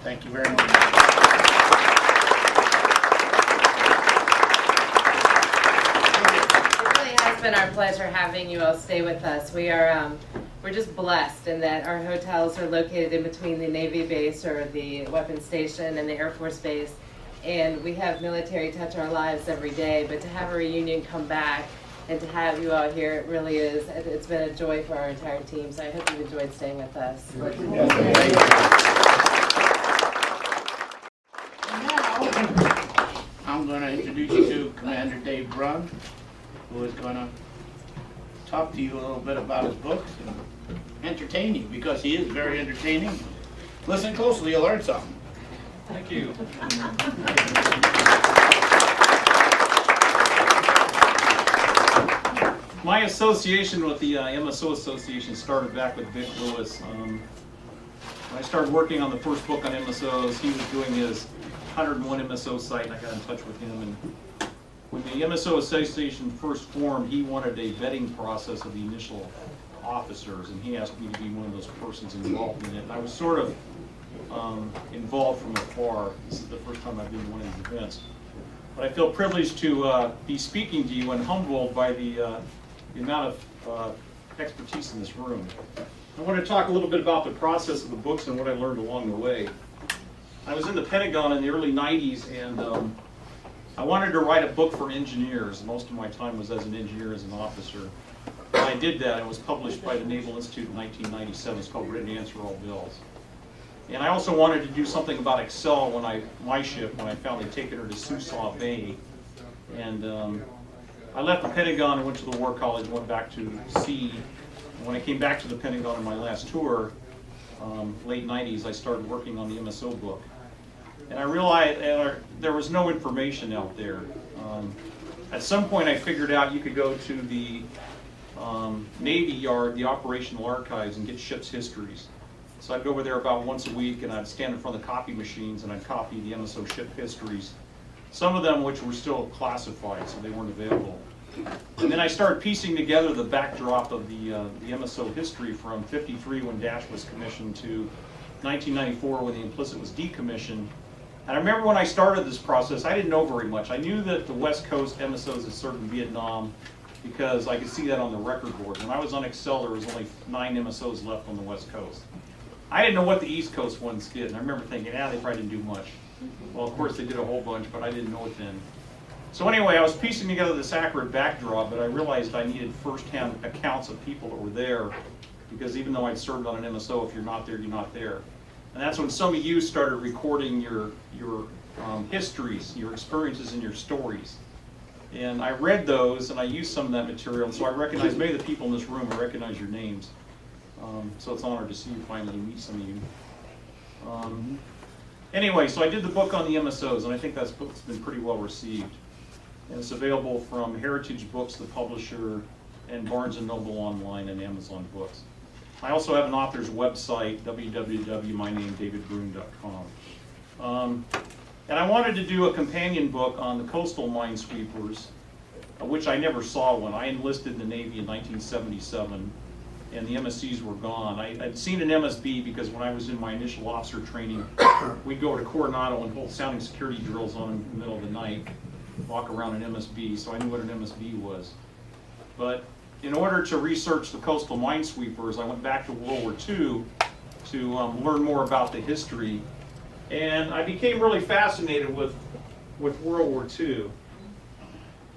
Thank you very much. It's been our pleasure having you all stay with us. We're just blessed in that our hotels are located in between the Navy base or the weapons station and the Air Force base, and we have military touch our lives every day. But to have a reunion come back and to have you all here, it really is. It's been a joy for our entire team. So I hope you've enjoyed staying with us. Now, I'm going to introduce you to Commander Dave Brunn, who is going to talk to you a little bit about his books and entertain you, because he is very entertaining. Listen closely, you'll learn something. Thank you. My association with the MSO Association started back with Vic Lewis. When I started working on the first book on MSOs, he was doing his 101 MSO site, and I got in touch with him. And when the MSO Association first formed, he wanted a vetting process of the initial officers, and he asked me to be one of those persons involved in it. And I was sort of involved from afar. This is the first time I've been to one of these events. But I feel privileged to be speaking to you and humbled by the amount of expertise in this room. I want to talk a little bit about the process of the books and what I learned along the way. I was in the Pentagon in the early 90s, and I wanted to write a book for engineers. Most of my time was as an engineer, as an officer. And I did that. It was published by the Naval Institute in 1997. It's called Written Answer All Bills. And I also wanted to do something about Excel my ship, when I found they'd taken her to Saussaw Bay. And I left the Pentagon and went to the War College, went back to sea. And when I came back to the Pentagon on my last tour, late 90s, I started working on the MSO book. And I realized there was no information out there. At some point I figured out you could go to the Navy Yard, the Operational Archives, and get ship's histories. So I'd go over there about once a week, and I'd stand in front of the copy machines and I'd copy the MSO ship histories. Some of them which were still classified, so they weren't available. And then I started piecing together the backdrop of the MSO history from '53 when Dash was commissioned to 1994 when the implicit was decommissioned. And I remember when I started this process, I didn't know very much. I knew that the West Coast MSOs had served in Vietnam because I could see that on the record board. When I was on Excel, there was only 9 MSOs left on the West Coast. I didn't know what the East Coast ones did, and I remember thinking, they probably didn't do much. Well, of course, they did a whole bunch, but I didn't know it then. So anyway, I was piecing together this accurate backdrop, but I realized I needed first-hand accounts of people that were there, because even though I'd served on an MSO, if you're not there, you're not there. And that's when some of you started recording your histories, your experiences, and your stories. And I read those, and I used some of that material, and so I recognize many of the people in this room. I recognize your names. So it's an honor to see you finally, meet some of you. Anyway, so I did the book on the MSOs, and I think that book's been pretty well received. And it's available from Heritage Books, the publisher, and Barnes & Noble online and Amazon Books. I also have an author's website, www.mynamedavidbroom.com. And I wanted to do a companion book on the coastal minesweepers, which I never saw one. I enlisted in the Navy in 1977. And the MSCs were gone. I'd seen an MSB because when I was in my initial officer training, we'd go to Coronado and hold sounding security drills on them in the middle of the night, walk around an MSB, so I knew what an MSB was. But in order to research the coastal minesweepers, I went back to World War II to learn more about the history. And I became really fascinated with World War II.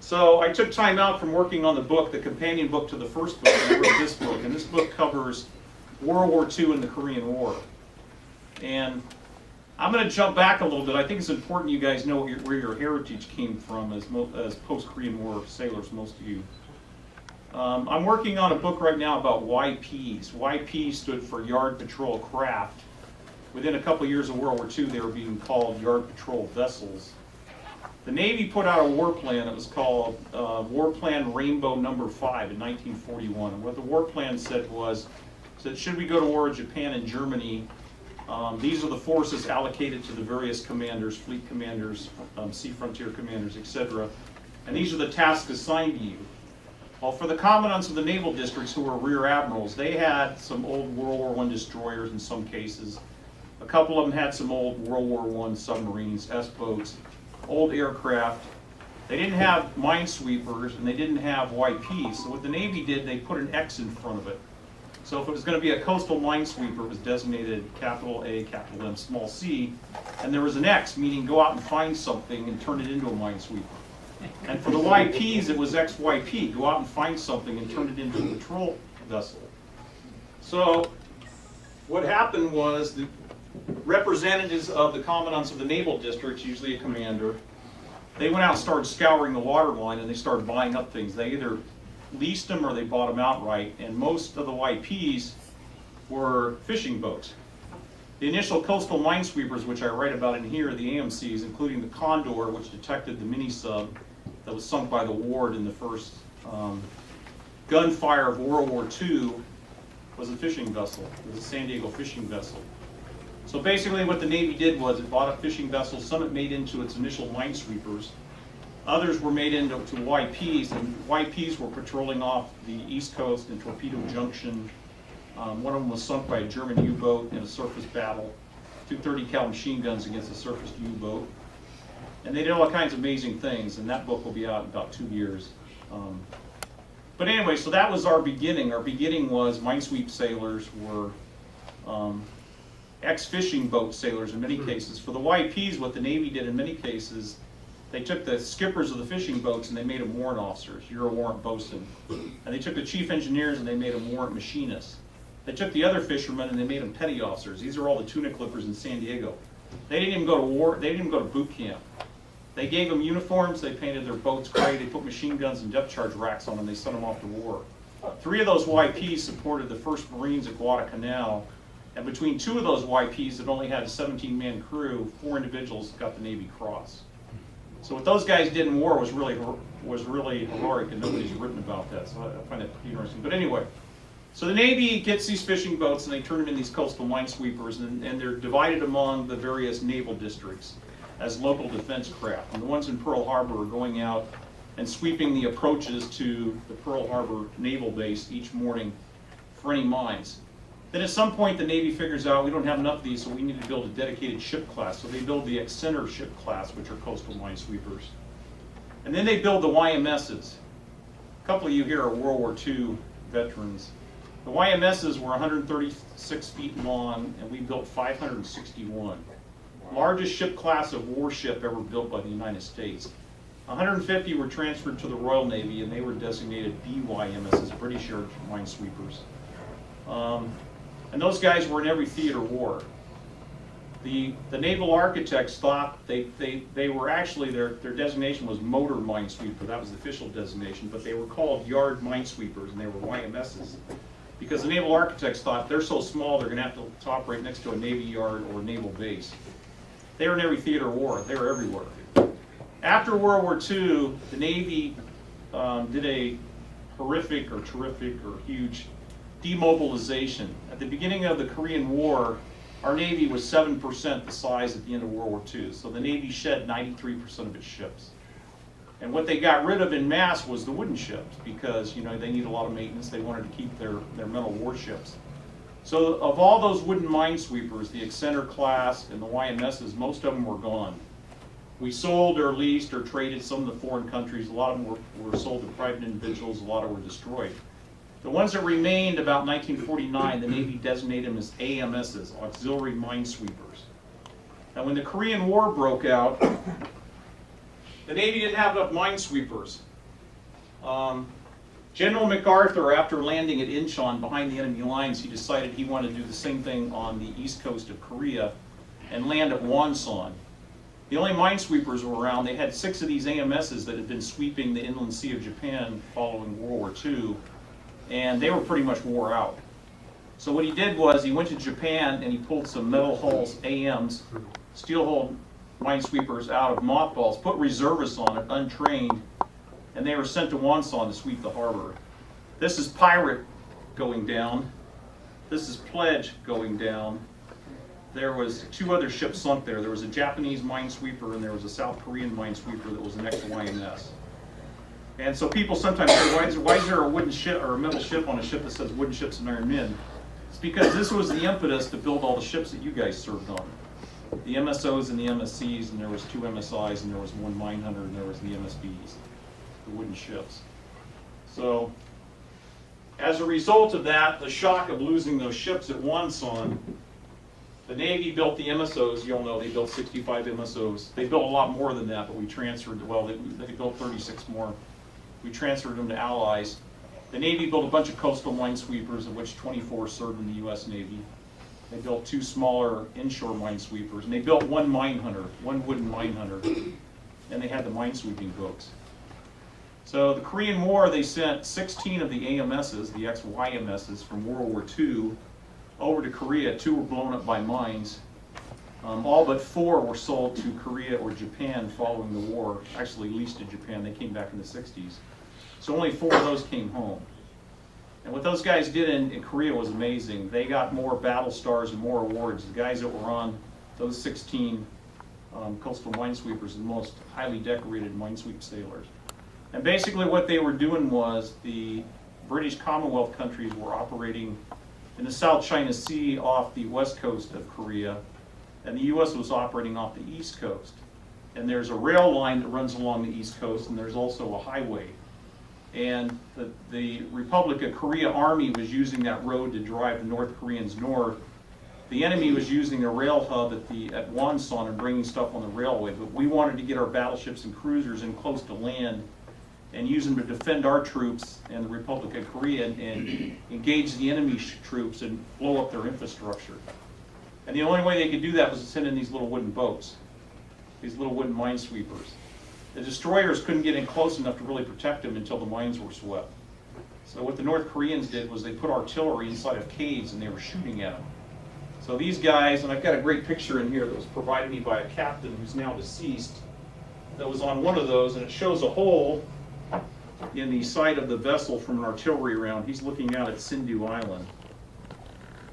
So I took time out from working on the book, the companion book to the first book, and I wrote this book. And this book covers World War II and the Korean War. And I'm going to jump back a little bit. I think it's important you guys know where your heritage came from as post-Korean War sailors, most of you. I'm working on a book right now about YPs. YP stood for Yard Patrol Craft. Within a couple of years of World War II, they were being called Yard Patrol Vessels. The Navy put out a war plan. It was called War Plan Rainbow No. 5 in 1941. And what the war plan said was, should we go to war with Japan and Germany, these are the forces allocated to the various commanders, fleet commanders, sea frontier commanders, etc. And these are the tasks assigned to you. Well, for the commandants of the naval districts who were rear admirals, they had some old World War I destroyers in some cases. A couple of them had some old World War I submarines, S-boats, old aircraft. They didn't have minesweepers and they didn't have YPs. So what the Navy did, they put an X in front of it. So if it was going to be a coastal minesweeper, it was designated capital A, capital M, small c, and there was an X, meaning go out and find something and turn it into a minesweeper. And for the YPs, it was XYP, go out and find something and turn it into a patrol vessel. So what happened was the representatives of the commandants of the naval districts, usually a commander, they went out and started scouring the waterline and they started buying up things. They either leased them or they bought them outright, and most of the YPs were fishing boats. The initial coastal minesweepers, which I write about in here, the AMCs, including the Condor, which detected the mini-sub that was sunk by the Ward in the first gunfire of World War II, was a fishing vessel. It was a San Diego fishing vessel. So basically what the Navy did was it bought a fishing vessel, some it made into its initial minesweepers, others were made into YPs, and YPs were patrolling off the East Coast in Torpedo Junction. One of them was sunk by a German U-boat in a surface battle, 230 cal machine guns against a surfaced U-boat. And they did all kinds of amazing things, and that book will be out in about 2 years. But anyway, so that was our beginning. Our beginning was minesweep sailors were ex-fishing boat sailors in many cases. For the YPs, what the Navy did in many cases, they took the skippers of the fishing boats and they made them warrant officers. You're a warrant bosun. And they took the chief engineers and they made them warrant machinists. They took the other fishermen and they made them petty officers. These are all the tuna clippers in San Diego. They didn't even go to war. They didn't even go to boot camp. They gave them uniforms. They painted their boats gray. They put machine guns and depth charge racks on them. They sent them off to war. 3 of those YPs supported the 1st Marines at Guadalcanal. And between 2 of those YPs that only had a 17-man crew, 4 individuals got the Navy Cross. So what those guys did in war was really heroic, and nobody's written about that. So I find that pretty interesting. But anyway, so the Navy gets these fishing boats and they turn them into these coastal minesweepers, and they're divided among the various naval districts as local defense craft. And the ones in Pearl Harbor are going out and sweeping the approaches to the Pearl Harbor naval base each morning for any mines. Then at some point the Navy figures out we don't have enough of these, so we need to build a dedicated ship class. So they build the Exeter ship class, which are coastal minesweepers. And then they build the YMSs. A couple of you here are World War II veterans. The YMSs were 136 feet long, and we built 561. Largest ship class of warship ever built by the United States. 150 were transferred to the Royal Navy, and they were designated BYMSs, British Air Minesweepers. And those guys were in every theater war. The naval architects thought they were actually, their designation was motor minesweeper. That was the official designation, but they were called yard minesweepers, and they were YMSs. Because the naval architects thought they're so small they're going to have to operate next to a Navy yard or a naval base. They were in every theater war. They were everywhere. After World War II, the Navy did a horrific or terrific or huge demobilization. At the beginning of the Korean War, our Navy was 7% the size at the end of World War II. So the Navy shed 93% of its ships. And what they got rid of in mass was the wooden ships because, you know, they need a lot of maintenance. They wanted to keep their metal warships. So of all those wooden minesweepers, the Exeter class and the YMSs, most of them were gone. We sold or leased or traded some of the foreign countries. A lot of them were sold to private individuals. A lot of them were destroyed. The ones that remained about 1949, the Navy designated them as AMSs, Auxiliary Minesweepers. Now when the Korean War broke out, the Navy didn't have enough minesweepers. General MacArthur, after landing at Incheon behind the enemy lines, he decided he wanted to do the same thing on the east coast of Korea and land at Wonsan. The only minesweepers were around. They had 6 of these AMSs that had been sweeping the inland sea of Japan following World War II, and they were pretty much wore out. So what he did was he went to Japan and he pulled some metal hulls, AMs, steel hull minesweepers out of mothballs, put reservists on it, untrained, and they were sent to Wonsan to sweep the harbor. This is Pirate going down. This is Pledge going down. There was 2 other ships sunk there. There was a Japanese minesweeper and there was a South Korean minesweeper that was next to YMS. And so people sometimes say, why is there a wooden ship or a metal ship on a ship that says wooden ships and iron men? It's because this was the impetus to build all the ships that you guys served on. The MSOs and the MSCs, and there was 2 MSIs, and there was 1 mine hunter, and there was the MSBs, the wooden ships. So, as a result of that, the shock of losing those ships at Wonsan, the Navy built the MSOs. You all know they built 65 MSOs. They built a lot more than that, but we transferred, well, they built 36 more. We transferred them to Allies. The Navy built a bunch of coastal minesweepers, of which 24 served in the U.S. Navy. They built 2 smaller inshore minesweepers, and they built 1 mine hunter, 1 wooden mine hunter, and they had the minesweeping boats. So the Korean War, they sent 16 of the AMSs, the ex-YMSs from World War II, over to Korea. 2 were blown up by mines. All but 4 were sold to Korea or Japan following the war, actually leased to Japan. They came back in the 60s. So only 4 of those came home. And what those guys did in Korea was amazing. They got more battle stars and more awards. The guys that were on those 16 coastal minesweepers, the most highly decorated minesweep sailors. And basically what they were doing was the British Commonwealth countries were operating in the South China Sea off the west coast of Korea, and the U.S. was operating off the east coast. And there's a rail line that runs along the east coast, and there's also a highway. And the Republic of Korea Army was using that road to drive the North Koreans north. The enemy was using the rail hub at Wonsan and bringing stuff on the railway, but we wanted to get our battleships and cruisers in close to land and use them to defend our troops and the Republic of Korea and engage the enemy troops and blow up their infrastructure. And the only way they could do that was to send in these little wooden boats, these little wooden minesweepers. The destroyers couldn't get in close enough to really protect them until the mines were swept. So what the North Koreans did was they put artillery inside of caves and they were shooting at them. So these guys, and I've got a great picture in here that was provided me by a captain who's now deceased, that was on one of those, and it shows a hole in the side of the vessel from an artillery round. He's looking out at Sindhu Island.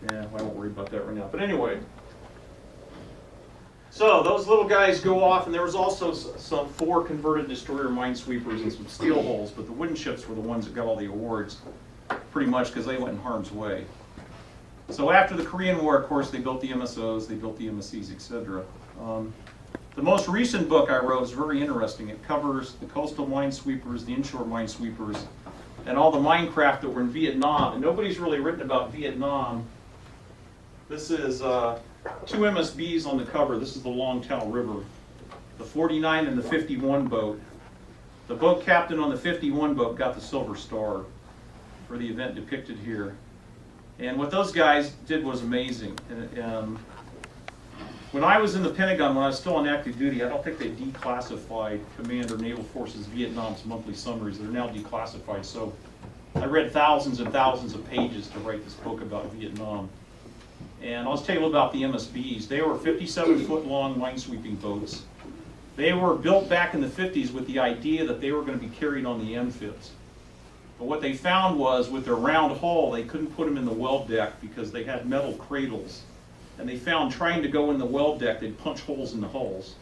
Yeah, I won't worry about that right now. But anyway, so those little guys go off, and there was also some 4 converted destroyer minesweepers and some steel hulls, but the wooden ships were the ones that got all the awards, pretty much because they went in harm's way. So after the Korean War, of course, they built the MSOs, they built the MSCs, etc. The most recent book I wrote is very interesting. It covers the coastal minesweepers, the inshore minesweepers, and all the minecraft that were in Vietnam. And nobody's really written about Vietnam. This is 2 MSBs on the cover. This is the Long Tao River. The 49 and the 51 boat. The boat captain on the 51 boat got the Silver Star for the event depicted here. And what those guys did was amazing. When I was in the Pentagon, when I was still on active duty, I don't think they declassified Command or Naval Forces Vietnam's monthly summaries. They're now declassified. So I read thousands and thousands of pages to write this book about Vietnam. And I'll tell you about the MSBs. They were 57-foot long minesweeping boats. They were built back in the 50s with the idea that they were going to be carried on the amphibs. But what they found was with their round hull, they couldn't put them in the well deck because they had metal cradles. And they found trying to go in the well deck, they'd punch holes in the hulls.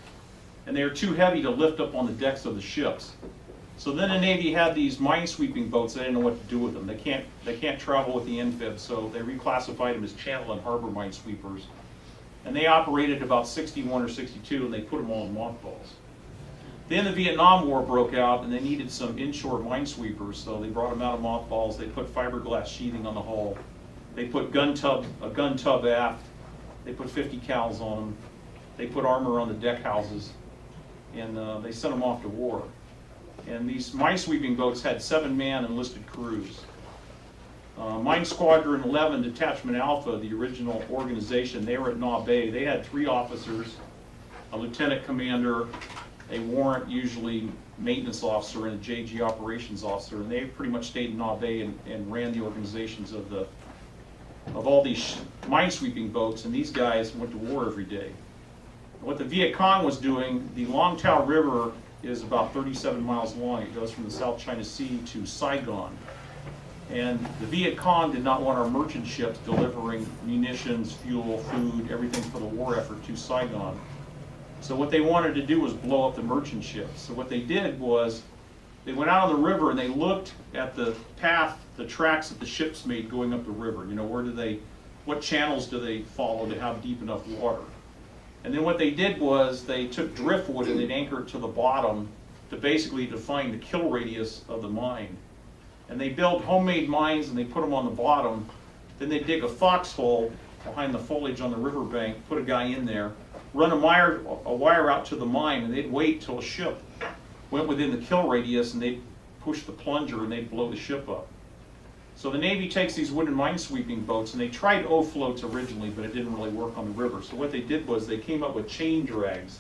And they were too heavy to lift up on the decks of the ships. So then the Navy had these minesweeping boats. They didn't know what to do with them. They can't travel with the amphibs, so they reclassified them as channel and harbor minesweepers. And they operated about 61 or 62, and they put them all in mothballs. Then the Vietnam War broke out, and they needed some inshore minesweepers, so they brought them out of mothballs. They put fiberglass sheathing on the hull. They put a gun tub aft. They put 50 cals on them. They put armor on the deck houses, and they sent them off to war. And these minesweeping boats had 7-man enlisted crews. Mine Squadron 11, Detachment Alpha, the original organization, they were at Na Bay. They had 3 officers, a lieutenant commander, a warrant, usually maintenance officer, and a JG operations officer, and they pretty much stayed in Na Bay and ran the organizations of all these minesweeping boats, and these guys went to war every day. What the Viet Cong was doing, the Long Tao River is about 37 miles long. It goes from the South China Sea to Saigon. And the Viet Cong did not want our merchant ships delivering munitions, fuel, food, everything for the war effort to Saigon. So what they wanted to do was blow up the merchant ships. So what they did was they went out on the river and they looked at the path, the tracks that the ships made going up the river. You know, what channels do they follow to have deep enough water? And then what they did was they took driftwood and they'd anchor it to the bottom to basically define the kill radius of the mine. And they built homemade mines and they put them on the bottom. Then they dig a foxhole behind the foliage on the riverbank, put a guy in there, run a wire out to the mine, and they'd wait till a ship went within the kill radius and they'd push the plunger and they'd blow the ship up. So the Navy takes these wooden minesweeping boats, and they tried O-floats originally, but it didn't really work on the river. So what they did was they came up with chain drags.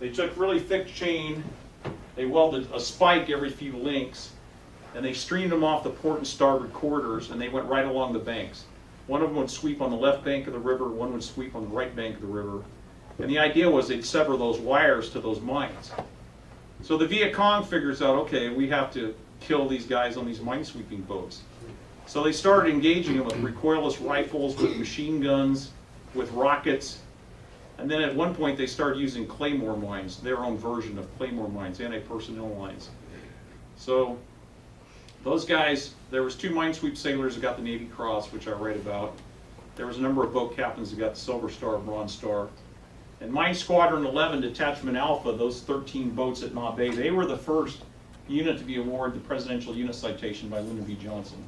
They took really thick chain, they welded a spike every few links, and they streamed them off the port and starboard quarters, and they went right along the banks. One of them would sweep on the left bank of the river, one would sweep on the right bank of the river. And the idea was they'd sever those wires to those mines. So the Viet Cong figures out, okay, we have to kill these guys on these minesweeping boats. So they started engaging them with recoilless rifles, with machine guns, with rockets. And then at one point they started using claymore mines, their own version of claymore mines, anti-personnel mines. So those guys, there was 2 minesweep sailors who got the Navy Cross, which I write about. There was a number of boat captains who got the Silver Star, Bronze Star. And Mine Squadron 11, Detachment Alpha, those 13 boats at Ma Bay, they were the first unit to be awarded the Presidential Unit Citation by Lyndon B. Johnson.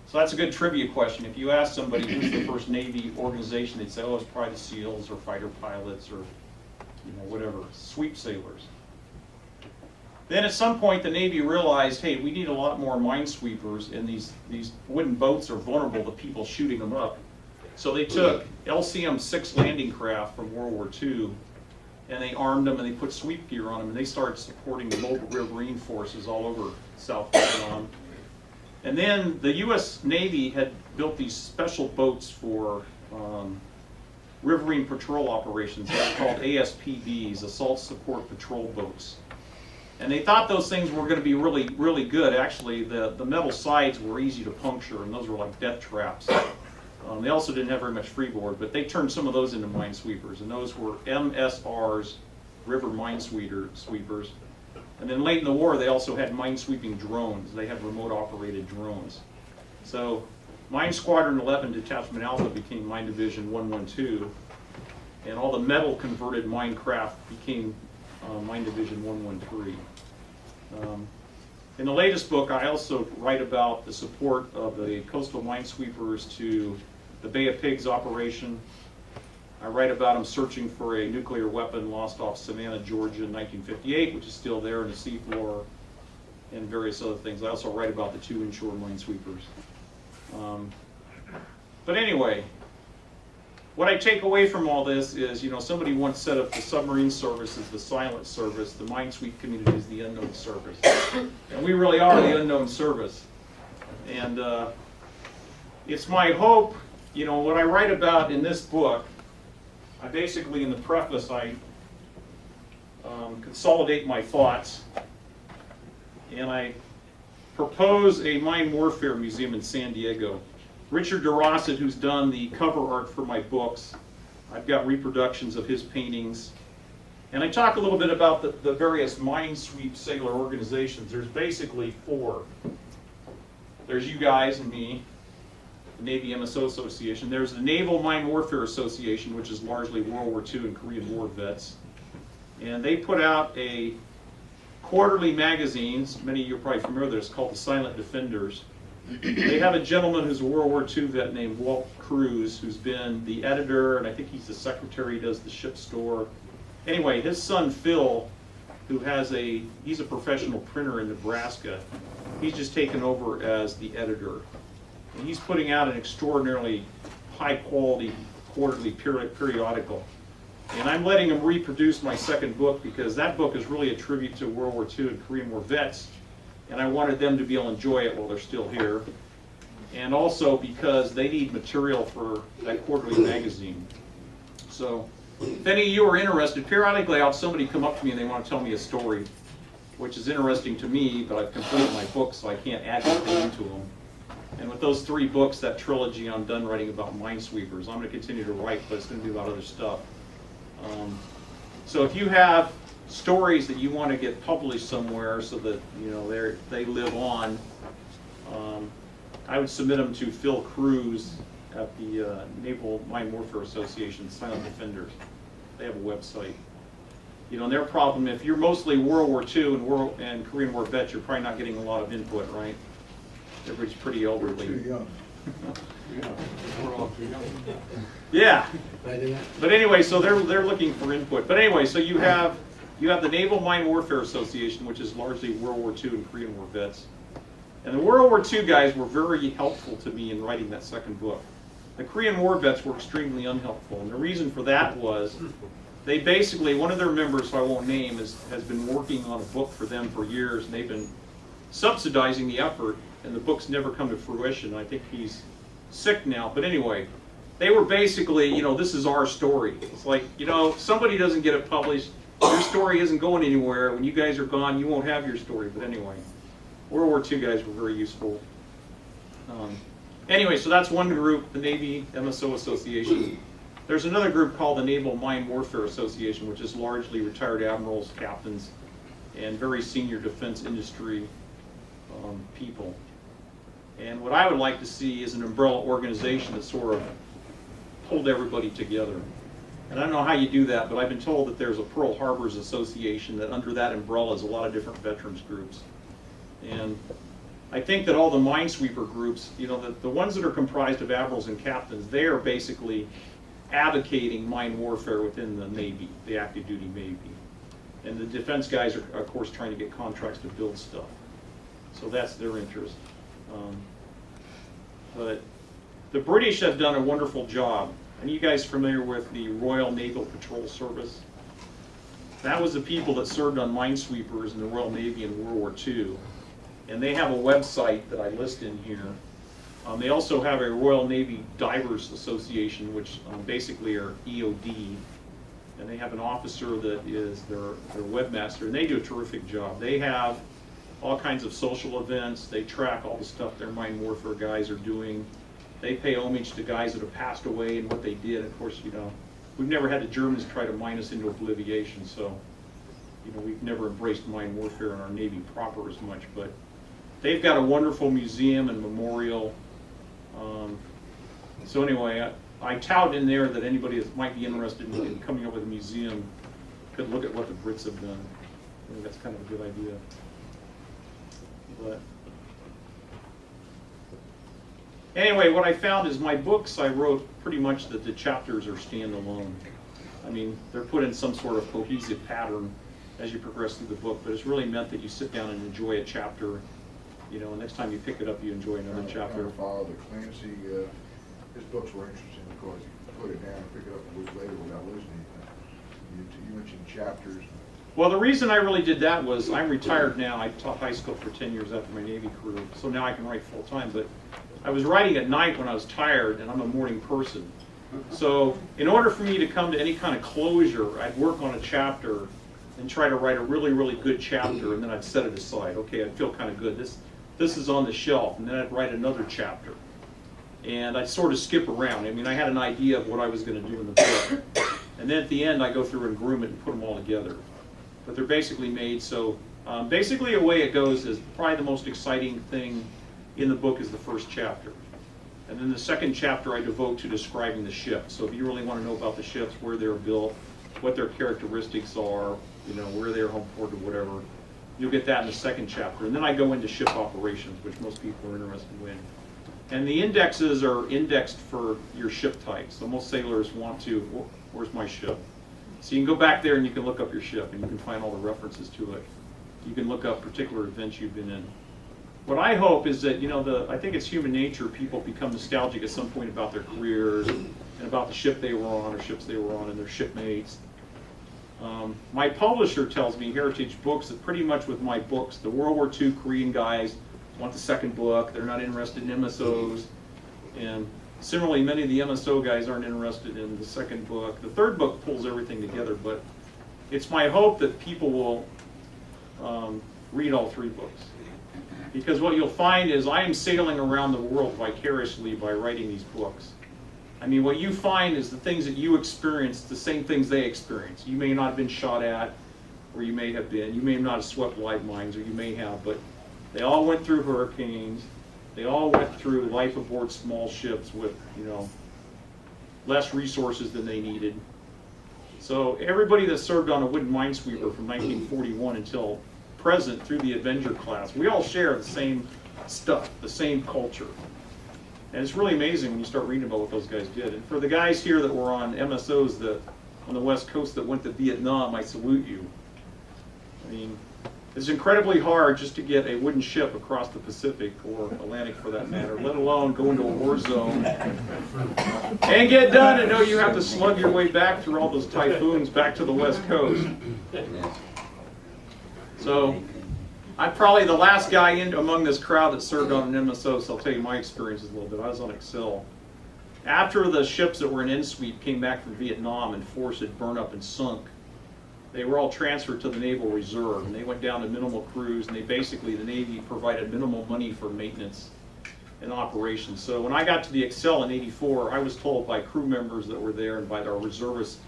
So that's a good trivia question. If you ask somebody who's the first Navy organization, they'd say, oh, it's probably the SEALs or fighter pilots or, you know, whatever, sweep sailors. Then at some point the Navy realized, hey, we need a lot more minesweepers, and these wooden boats are vulnerable to people shooting them up. So they took LCM-6 landing craft from World War II, and they armed them and they put sweep gear on them, and they started supporting the mobile riverine forces all over South Vietnam. And then the U.S. Navy had built these special boats for riverine patrol operations. They're called ASPBs, Assault Support Patrol Boats. And they thought those things were going to be really, really good. Actually, the metal sides were easy to puncture, and those were like death traps. They also didn't have very much freeboard, but they turned some of those into minesweepers, and those were MSRs, river minesweepers. And then late in the war, they also had minesweeping drones. They had remote-operated drones. So Mine Squadron 11 Detachment Alpha became Mine Division 112, and all the metal-converted minecraft became Mine Division 113. In the latest book, I also write about the support of the coastal minesweepers to the Bay of Pigs operation. I write about them searching for a nuclear weapon lost off Savannah, Georgia in 1958, which is still there in the seafloor, and various other things. I also write about the 2 inshore minesweepers. But anyway, what I take away from all this is, you know, somebody once said if the submarine service is the silent service, the minesweep community is the unknown service. And we really are the unknown service. And it's my hope, you know, what I write about in this book, I basically, in the preface, I consolidate my thoughts, and I propose a mine warfare museum in San Diego. Richard DeRosset, who's done the cover art for my books, I've got reproductions of his paintings. And I talk a little bit about the various minesweep sailor organizations. There's basically 4. There's you guys and me, the Navy MSO Association. There's the Naval Mine Warfare Association, which is largely World War II and Korean War vets. And they put out a quarterly magazine, many of you are probably familiar with it, it's called The Silent Defenders. They have a gentleman who's a World War II vet named Walt Cruz, who's been the editor, and I think he's the secretary, does the ship store. Anyway, his son Phil, who he's a professional printer in Nebraska, he's just taken over as the editor. And he's putting out an extraordinarily high quality quarterly periodical. And I'm letting him reproduce my second book because that book is really a tribute to World War II and Korean War vets. And I wanted them to be able to enjoy it while they're still here. And also because they need material for that quarterly magazine. So if any of you are interested, periodically I'll have somebody come up to me and they want to tell me a story, which is interesting to me, but I've completed my book so I can't add anything into them. And with those 3 books, that trilogy, I'm done writing about minesweepers. I'm going to continue to write, but it's going to be about other stuff. So if you have stories that you want to get published somewhere so that, you know, they live on, I would submit them to Phil Cruz at the Naval Mine Warfare Association, Silent Defenders. They have a website. You know, and their problem, if you're mostly World War II and Korean War vets, you're probably not getting a lot of input, right? Everybody's pretty elderly. Too young. We're all too young. Yeah. But anyway, so they're looking for input. But anyway, so you have the Naval Mine Warfare Association, which is largely World War II and Korean War vets. And the World War II guys were very helpful to me in writing that second book. The Korean War vets were extremely unhelpful, and the reason for that was they basically, one of their members, who I won't name, has been working on a book for them for years, and they've been subsidizing the effort, and the book's never come to fruition. I think he's sick now, but anyway, they were basically, you know, this is our story. It's like, you know, somebody doesn't get it published, your story isn't going anywhere. When you guys are gone, you won't have your story. But anyway, World War II guys were very useful. Anyway, so that's one group, the Navy MSO Association. There's another group called the Naval Mine Warfare Association, which is largely retired admirals, captains, and very senior defense industry people. And what I would like to see is an umbrella organization that sort of pulled everybody together. And I don't know how you do that, but I've been told that there's a Pearl Harbors Association that under that umbrella is a lot of different veterans groups. And I think that all the minesweeper groups, you know, the ones that are comprised of admirals and captains, they are basically advocating mine warfare within the Navy, the active duty Navy. And the defense guys are, of course, trying to get contracts to build stuff. So that's their interest. But the British have done a wonderful job. Are you guys familiar with the Royal Naval Patrol Service? That was the people that served on minesweepers in the Royal Navy in World War II. And they have a website that I list in here. They also have a Royal Navy Divers Association, which basically are EOD. And they have an officer that is their webmaster, and they do a terrific job. They have all kinds of social events. They track all the stuff their mine warfare guys are doing. They pay homage to guys that have passed away and what they did. Of course, you know, we've never had the Germans try to mine us into oblivion, so, you know, we've never embraced mine warfare in our Navy proper as much. But they've got a wonderful museum and memorial. So anyway, I tout in there that anybody that might be interested in coming up with a museum could look at what the Brits have done. I think that's kind of a good idea. But anyway, what I found is my books, I wrote pretty much that the chapters are standalone. I mean, they're put in some sort of cohesive pattern as you progress through the book, but it's really meant that you sit down and enjoy a chapter. You know, next time you pick it up, you enjoy another chapter. Father Clancy, his books were interesting because you put it down and pick it up a week later without losing anything. You mentioned chapters. Well, the reason I really did that was I'm retired now. I taught high school for 10 years after my Navy career, so now I can write full time. But I was writing at night when I was tired, and I'm a morning person. So in order for me to come to any kind of closure, I'd work on a chapter and try to write a really, really good chapter, and then I'd set it aside. Okay, I'd feel kind of good. This is on the shelf, and then I'd write another chapter. And I'd sort of skip around. I mean, I had an idea of what I was going to do in the book. And then at the end, I go through and groom it and put them all together. But they're basically made so, basically the way it goes is probably the most exciting thing in the book is the first chapter. And then the second chapter I devote to describing the ship. So if you really want to know about the ships, where they're built, what their characteristics are, you know, where they're home ported or whatever, you'll get that in the second chapter. And then I go into ship operations, which most people are interested in. And the indexes are indexed for your ship type. So most sailors want to, where's my ship? So you can go back there and you can look up your ship and you can find all the references to it. You can look up particular events you've been in. What I hope is that, you know, I think it's human nature, people become nostalgic at some point about their careers and about the ship they were on or ships they were on and their shipmates. My publisher tells me, Heritage Books, that pretty much with my books, the World War II Korean guys want the second book, they're not interested in MSOs, and similarly many of the MSO guys aren't interested in the second book. The third book pulls everything together, but it's my hope that people will read all three books. Because what you'll find is I am sailing around the world vicariously by writing these books. I mean, what you find is the things that you experience, the same things they experience. You may not have been shot at, where you may have been. You may not have swept live mines, or you may have, but they all went through hurricanes. They all went through life aboard small ships with, you know, less resources than they needed. So everybody that served on a wooden minesweeper from 1941 until present through the Avenger class, we all share the same stuff, the same culture. And it's really amazing when you start reading about what those guys did. And for the guys here that were on MSOs on the West Coast that went to Vietnam, I salute you. I mean, it's incredibly hard just to get a wooden ship across the Pacific, or Atlantic for that matter, let alone go into a war zone and get done and know you have to slug your way back through all those typhoons back to the West Coast. So I'm probably the last guy in among this crowd that served on an MSO, so I'll tell you my experiences a little bit. I was on Excel. After the ships that were in N-Sweep came back from Vietnam and force had burned up and sunk, they were all transferred to the Naval Reserve, and they went down to minimal crews, and the Navy provided minimal money for maintenance and operations. So when I got to the Excel in '84, I was told by crew members that were there and by our reservists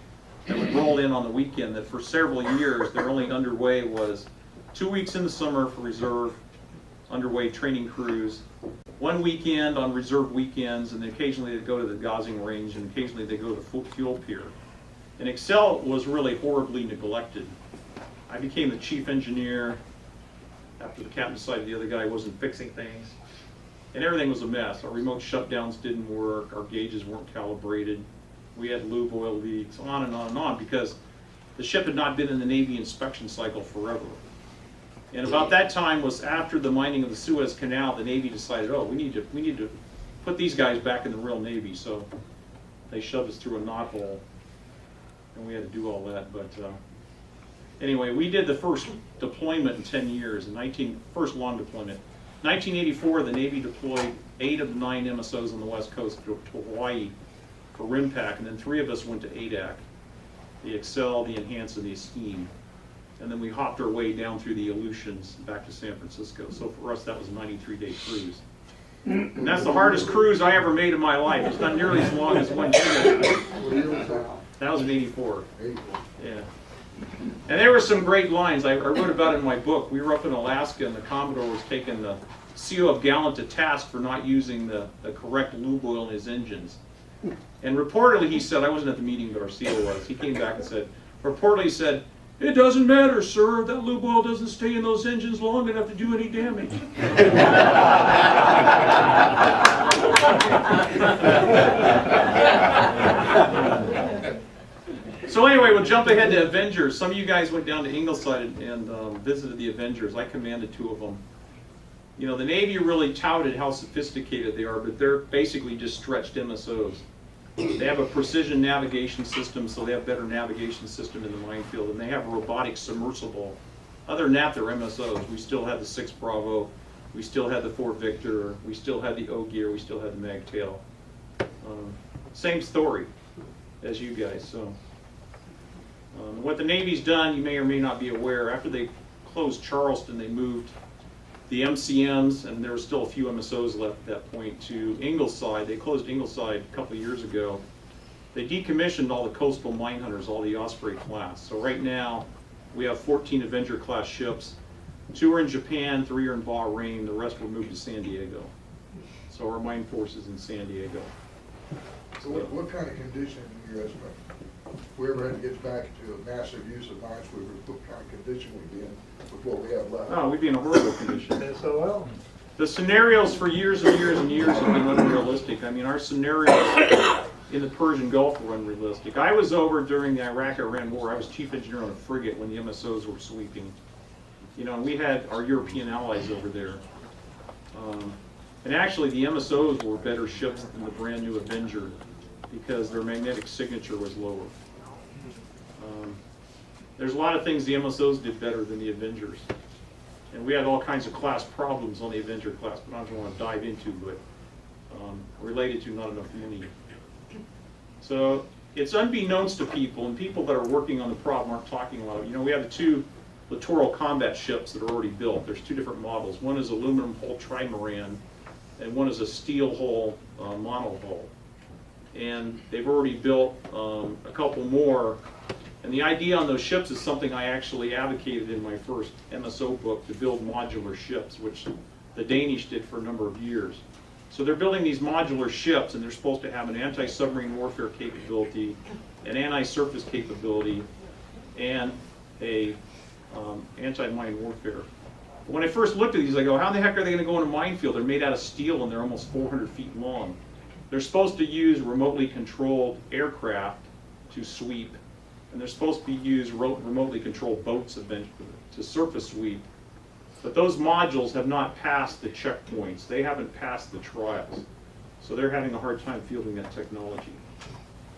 that would roll in on the weekend that for several years their only underway was 2 weeks in the summer for reserve underway training crews, 1 weekend on reserve weekends, and then occasionally they'd go to the gauzing range, and occasionally they go to the fuel pier. And Excel was really horribly neglected. I became the chief engineer after the captain decided the other guy wasn't fixing things. And everything was a mess. Our remote shutdowns didn't work, our gauges weren't calibrated, we had lube oil leaks, on and on and on, because the ship had not been in the Navy inspection cycle forever. And about that time was after the mining of the Suez Canal, the Navy decided, oh, we need to put these guys back in the real Navy. So they shoved us through a knothole, and we had to do all that. But anyway, we did the first deployment in 10 years, first long deployment. 1984, the Navy deployed 8 of the 9 MSOs on the West Coast to Hawaii for RIMPAC, and then 3 of us went to ADAC, the Excel, the Enhance, and the Esteem. And then we hopped our way down through the Aleutians back to San Francisco. So for us, that was a 93-day cruise. And that's the hardest cruise I ever made in my life. It's not nearly as long as one cruise. That was in '84. Yeah. And there were some great lines. I wrote about it in my book. We were up in Alaska, and the Commodore was taking the CO of Gallant to task for not using the correct lube oil in his engines. And reportedly, he said, I wasn't at the meeting, but our CO was. He came back and said, reportedly said, "It doesn't matter, sir. That lube oil doesn't stay in those engines long enough to do any damage." So anyway, we'll jump ahead to Avengers. Some of you guys went down to Ingleside and visited the Avengers. I commanded 2 of them. You know, the Navy really touted how sophisticated they are, but they're basically just stretched MSOs. They have a precision navigation system, so they have better navigation system in the minefield, and they have a robotic submersible. Other than that, they're MSOs. We still had the 6 Bravo, we still had the 4 Victor, we still had the O-Gear, we still had the Magtail. Same story as you guys. So, what the Navy's done, you may or may not be aware, after they closed Charleston, they moved the MCMs, and there were still a few MSOs left at that point, to Ingleside. They closed Ingleside a couple of years ago. They decommissioned all the coastal mine hunters, all the Osprey class. So right now, we have 14 Avenger class ships. 2 are in Japan, 3 are in Bahrain, the rest were moved to San Diego. So our mine force is in San Diego. So what kind of condition do you estimate? If we ever had to get back to a massive use of minesweepers, what kind of condition we'd be in with what we have left? Oh, we'd be in a horrible condition. NMSOA. The scenarios for years and years and years have been unrealistic. I mean, our scenarios in the Persian Gulf were unrealistic. I was over during the Iraq-Iran war. I was chief engineer on a frigate when the MSOs were sweeping. You know, and we had our European allies over there. And actually, the MSOs were better ships than the brand new Avenger because their magnetic signature was lower. There's a lot of things the MSOs did better than the Avengers. And we had all kinds of class problems on the Avenger class, but I don't want to dive into, but related to not enough money. So it's unbeknownst to people, and people that are working on the problem aren't talking a lot. You know, we have the 2 littoral combat ships that are already built. There's 2 different models. One is aluminum hull trimaran, and one is a steel hull monohull. And they've already built a couple more And the idea on those ships is something I actually advocated in my first MSO book, to build modular ships, which the Danish did for a number of years. So they're building these modular ships, and they're supposed to have an anti-submarine warfare capability, an anti-surface capability, and a anti-mine warfare. When I first looked at these, I go, how the heck are they going to go in a minefield? They're made out of steel, and they're almost 400 feet long. They're supposed to use remotely controlled aircraft to sweep, and they're supposed to use remotely controlled boats eventually to surface sweep. But those modules have not passed the checkpoints. They haven't passed the trials. So they're having a hard time fielding that technology.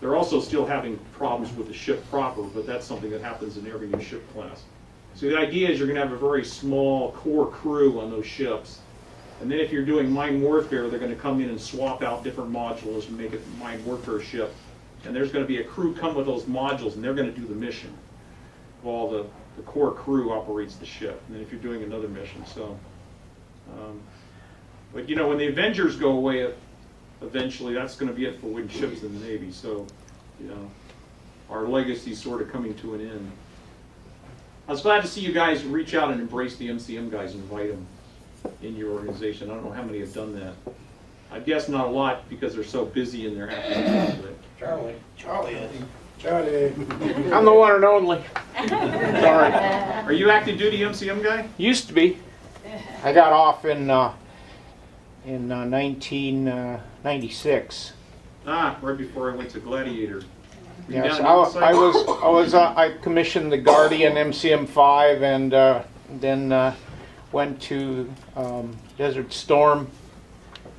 They're also still having problems with the ship proper, but that's something that happens in every new ship class. So the idea is you're going to have a very small core crew on those ships. And then if you're doing mine warfare, they're going to come in and swap out different modules and make it a mine warfare ship. And there's going to be a crew come with those modules, and they're going to do the mission while the core crew operates the ship. And then if you're doing another mission, so. But you know, when the Avengers go away, eventually that's going to be it for wooden ships in the Navy. So, you know, our legacy's sort of coming to an end. I was glad to see you guys reach out and embrace the MCM guys and invite them in your organization. I don't know how many have done that. I guess not a lot because they're so busy in their activities. Charlie is. Charlie. I'm the one and only. Sorry. Are you active duty MCM guy? Used to be. I got off in 1996. Ah, right before I went to Gladiator. Were you Yes, down at I commissioned the Guardian MCM5 and then went to Desert Storm.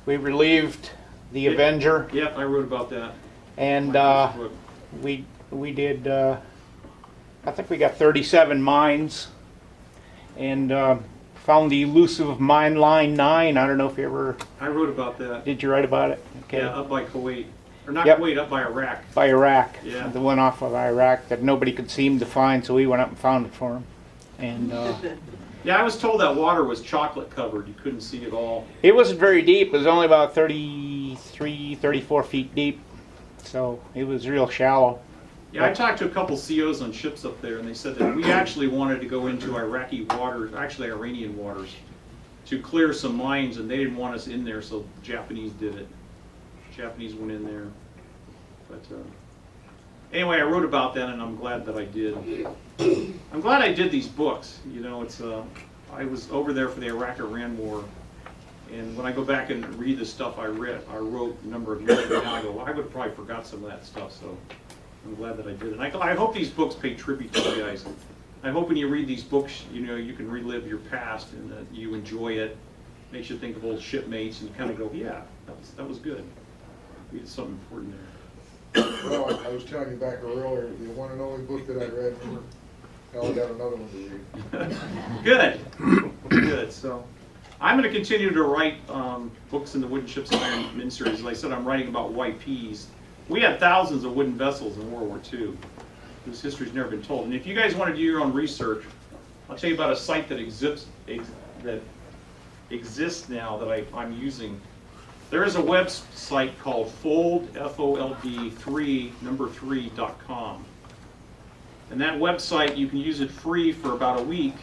We relieved the Avenger. Yep, I wrote about that. And we did, I think we got 37 mines, and found the elusive Mine Line 9. I don't know if you ever... I wrote about that. Did you write about it? Okay. Yeah, up by Kuwait. Or not Yep. Kuwait, up by Iraq. By Iraq. Yeah. The one off of Iraq that nobody could seem to find, so we went up and found it for him. And Yeah, I was told that water was chocolate covered. You couldn't see it all. it wasn't very deep. It was only about 33, 34 feet deep. So it was real shallow. Yeah, I talked to a couple COs on ships up there, and they said that we actually wanted to go into Iraqi waters, actually Iranian waters, to clear some mines, and they didn't want us in there, so the Japanese did it. The Japanese went in there. But anyway, I wrote about that, and I'm glad that I did. I'm glad I did these books. You know, it's I was over there for the Iraq-Iran war, and when I go back and read the stuff I wrote a number of years ago, I go, well, I would have probably forgot some of that stuff, so I'm glad that I did it. I hope these books pay tribute to you guys. I hope when you read these books, you know, you can relive your past and that you enjoy it. Makes you think of old shipmates and kind of go, yeah, that was good. We did something important there. Well, I was telling you back earlier, the one and only book that I read, now I got another one to read. Good. Good. So I'm going to continue to write books in the Wooden Ships and Iron Men series. As I said, I'm writing about YPs. We had thousands of wooden vessels in World War II whose history's never been told. And if you guys want to do your own research, I'll tell you about a site that exists now that I'm using. There is a website called fold3.com. And that website, you can use it free for about a week.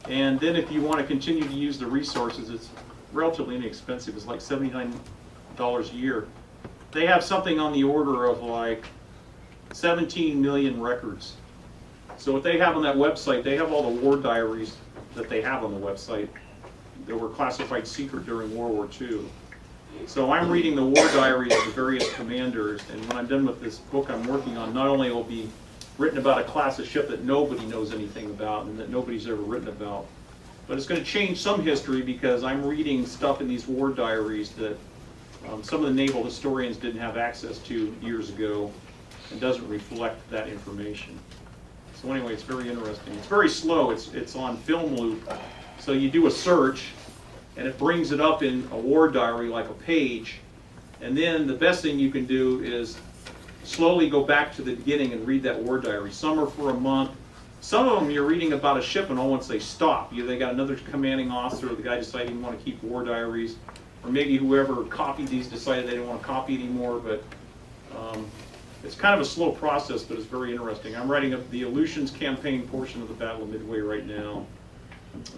And then if you want to continue to use the resources, it's relatively inexpensive. It's like $79 a year. They have something on the order of like 17 million records. So what they have on that website, they have all the war diaries that they have on the website that were classified secret during World War II. So I'm reading the war diaries of the various commanders, and when I'm done with this book I'm working on, not only will it be written about a class of ship that nobody knows anything about and that nobody's ever written about, but it's going to change some history because I'm reading stuff in these war diaries that some of the naval historians didn't have access to years ago and doesn't reflect that information. So anyway, it's very interesting. It's very slow. It's on film loop. So you do a search and it brings it up in a war diary like a page, and then the best thing you can do is slowly go back to the beginning and read that war diary. Some are for a month. Some of them you're reading about a ship and all once they stop. They got another commanding officer, or the guy decided he didn't want to keep war diaries, or maybe whoever copied these decided they didn't want to copy anymore, but It's kind of a slow process, but it's very interesting. I'm writing up the Aleutians campaign portion of the Battle of Midway right now.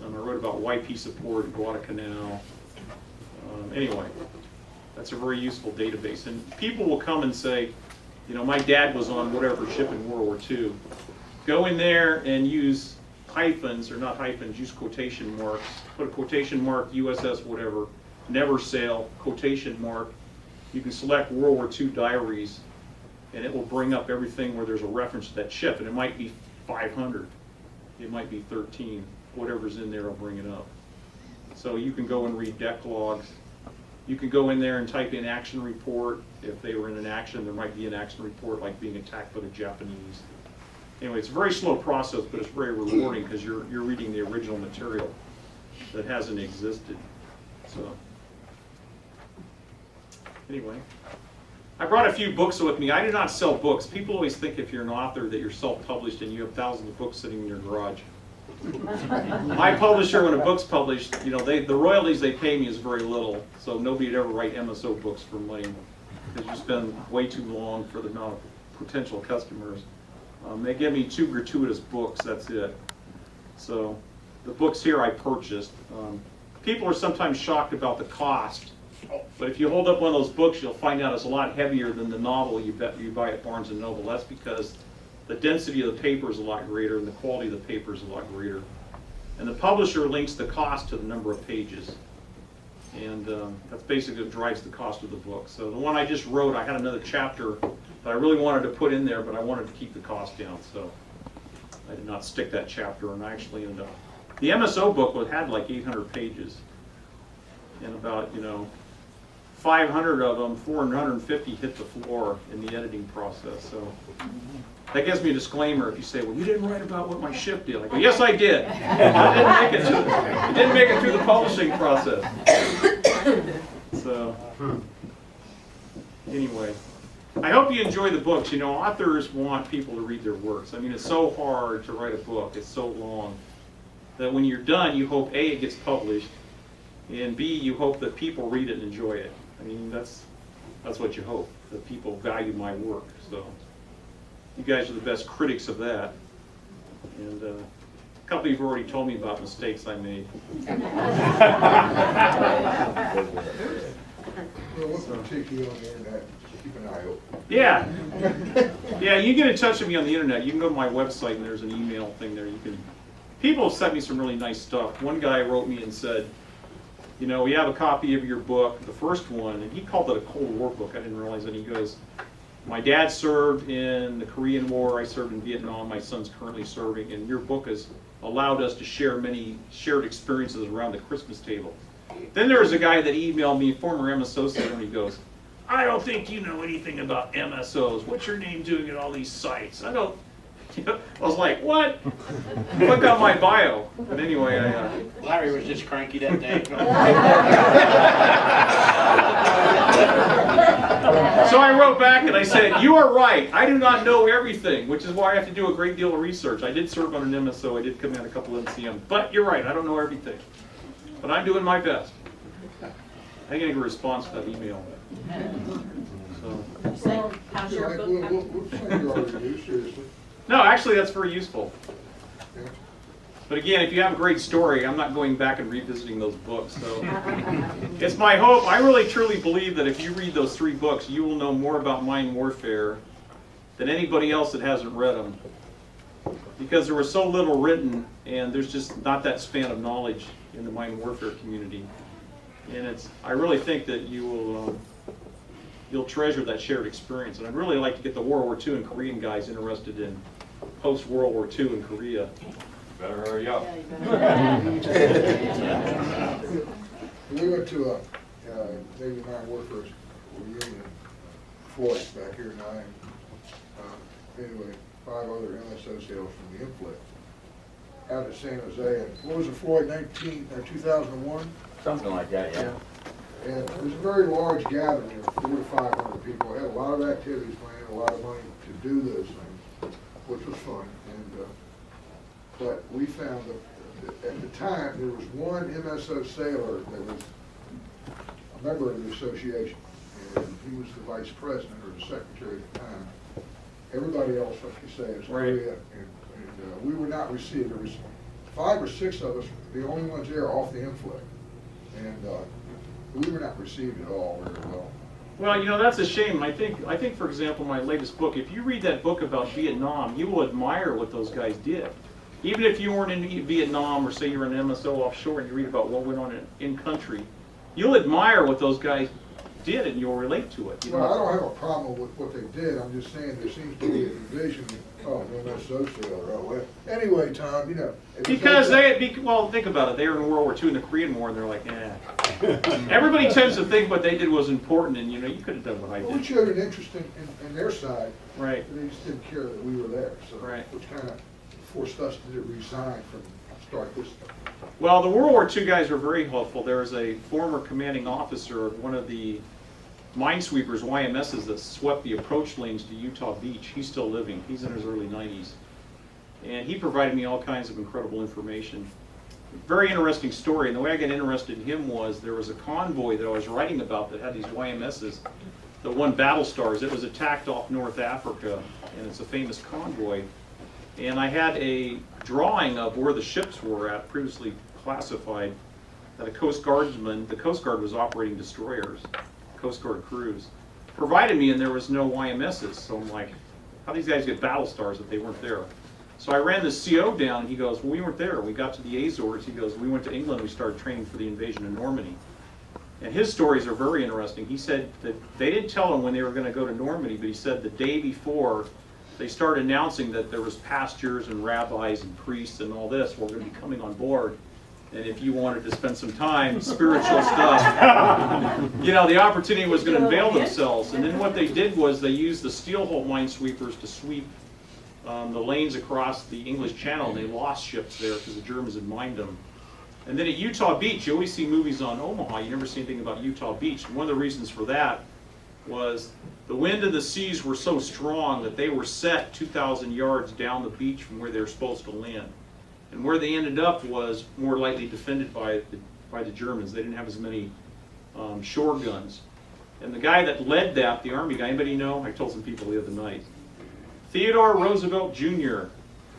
I wrote about YP support at Guadalcanal. Anyway, that's a very useful database. And people will come and say, you know, my dad was on whatever ship in World War II. Go in there and use hyphens, or not hyphens, use quotation marks. Put a quotation mark, USS whatever, never sail, quotation mark. You can select World War II diaries, and it will bring up everything where there's a reference to that ship. And it might be 500, it might be 13, whatever's in there will bring it up. So you can go and read deck logs. You can go in there and type in action report. If they were in an action, there might be an action report, like being attacked by the Japanese. Anyway, it's a very slow process, but it's very rewarding because you're reading the original material that hasn't existed. So anyway, I brought a few books with me. I do not sell books. People always think if you're an author that you're self-published and you have thousands of books sitting in your garage. My publisher, when a book's published, you know, the royalties they pay me is very little, so nobody would ever write MSO books for money because you spend way too long for the amount of potential customers. They give me 2 gratuitous books, that's it. So the books here I purchased. People are sometimes shocked about the cost, but if you hold up one of those books, you'll find out it's a lot heavier than the novel you buy at Barnes & Noble. That's because the density of the paper is a lot greater and the quality of the paper is a lot greater. And the publisher links the cost to the number of pages. And that's basically what drives the cost of the book. So the one I just wrote, I had another chapter that I really wanted to put in there, but I wanted to keep the cost down. So I did not stick that chapter, and I actually ended up. The MSO book had like 800 pages. And about, 500 of them, 450 hit the floor in the editing process. So that gives me a disclaimer if you say, well, you didn't write about what my ship did. I go, yes, I did. I didn't make it through the publishing process. So anyway, I hope you enjoy the books. Authors want people to read their works. I mean, it's so hard to write a book. It's so long that when you're done, you hope A, it gets published, and B, you hope that people read it and enjoy it. I mean, that's what you hope, that people value my work. So you guys are the best critics of that. And a couple of you have already told me about mistakes I made. Well, what's particularly on the internet, keep an eye open. Yeah. Yeah, you get in touch with me on the internet. You can go to my website and there's an email thing there. People have sent me some really nice stuff. One guy wrote me and said, we have a copy of your book, the first one, and he called it a Cold War book. I didn't realize that. He goes, my dad served in the Korean War, I served in Vietnam, my son's currently serving, and your book has allowed us to share many shared experiences around the Christmas table. Then there was a guy that emailed me, former MSO student, and he goes, I don't think you know anything about MSOs. What's your name doing at all these sites? I was like, what? Click on my bio. But anyway, Larry was just cranky that day. So I wrote back and I said, you are right. I do not know everything, which is why I have to do a great deal of research. I did serve on an MSO. I did command a couple of NCM. But you're right. I don't know everything. But I'm doing my best. I get a response to that email. So. How's your book? No, actually, that's very useful. But again, if you have a great story, I'm not going back and revisiting those books. So it's my hope. I really truly believe that if you read those 3 books, you will know more about mine warfare than anybody else that hasn't read them. Because there was so little written, and there's just not that span of knowledge in the mine warfare community. And I really think that you'll treasure that shared experience. And I'd really like to get the World War II and Korean guys interested in post-World War II in Korea. Better hurry up. We went to a Navy Mine Warfare reunion in Floyd back here in Nine. Anyway, 5 other MSO sales from the inflict out at San Jose. And what was it, Floyd, 2001? Something like that, yeah. And it was a very large gathering of 400 to 500 people. It had a lot of activities planned, a lot of money to do those things, which was fun. But we found that at the time there was one MSO sailor that was a member of the association, and he was the vice president or the secretary at the time. everybody else, like you say, is Korea, and we were not received. There was 5 or 6 of us, the only ones there off the inflict, and we were not received at all very well. Well, you know, that's a shame. I think, for example, my latest book, if you read that book about Vietnam, you will admire what those guys did. Even if you weren't in Vietnam, or say you're an MSO offshore and you read about what went on in country, you'll admire what those guys did and you'll relate to it. You know? Well, I don't have a problem with what they did. I'm just saying there seems to be a division. Oh, NMSOA. Anyway, Tom, you know. Because well, think about it. They were in World War II and the Korean War, and they're like, eh. Everybody tends to think what they did was important, and you know, you could have done what I did. We showed an interest in their side. Right. They just didn't care that we were there. So, right. Which kind of forced us to resign from start this stuff. Well, the World War II guys were very helpful. There was a former commanding officer of one of the minesweepers, YMSs, that swept the approach lanes to Utah Beach. He's still living. He's in his early 90s. And he provided me all kinds of incredible information. Very interesting story. And the way I got interested in him was there was a convoy that I was writing about that had these YMSs that won battle stars. It was attacked off North Africa, and it's a famous convoy. And I had a drawing of where the ships were at, previously classified, that a Coast Guardsman, the Coast Guard was operating destroyers, Coast Guard crews, provided me, and there was no YMSs. So I'm like, how do these guys get battle stars if they weren't there? So I ran the CO down, and he goes, well, we weren't there. We got to the Azores. He goes, we went to England, we started training for the invasion of Normandy. And his stories are very interesting. He said that they didn't tell him when they were going to go to Normandy, but he said the day before, they started announcing that there was pastors and rabbis and priests and all this were going to be coming on board. And if you wanted to spend some time, spiritual stuff, you know, the opportunity was going to unveil themselves. And then what they did was they used the Steelhold minesweepers to sweep the lanes across the English Channel. They lost ships there because the Germans had mined them. And then at Utah Beach, you always see movies on Omaha. You never see anything about Utah Beach. And one of the reasons for that was the wind and the seas were so strong that they were set 2,000 yards down the beach from where they were supposed to land. And where they ended up was more lightly defended by the Germans. They didn't have as many shore guns. And the guy that led that, the Army guy, anybody know? I told some people the other night. Theodore Roosevelt Jr.,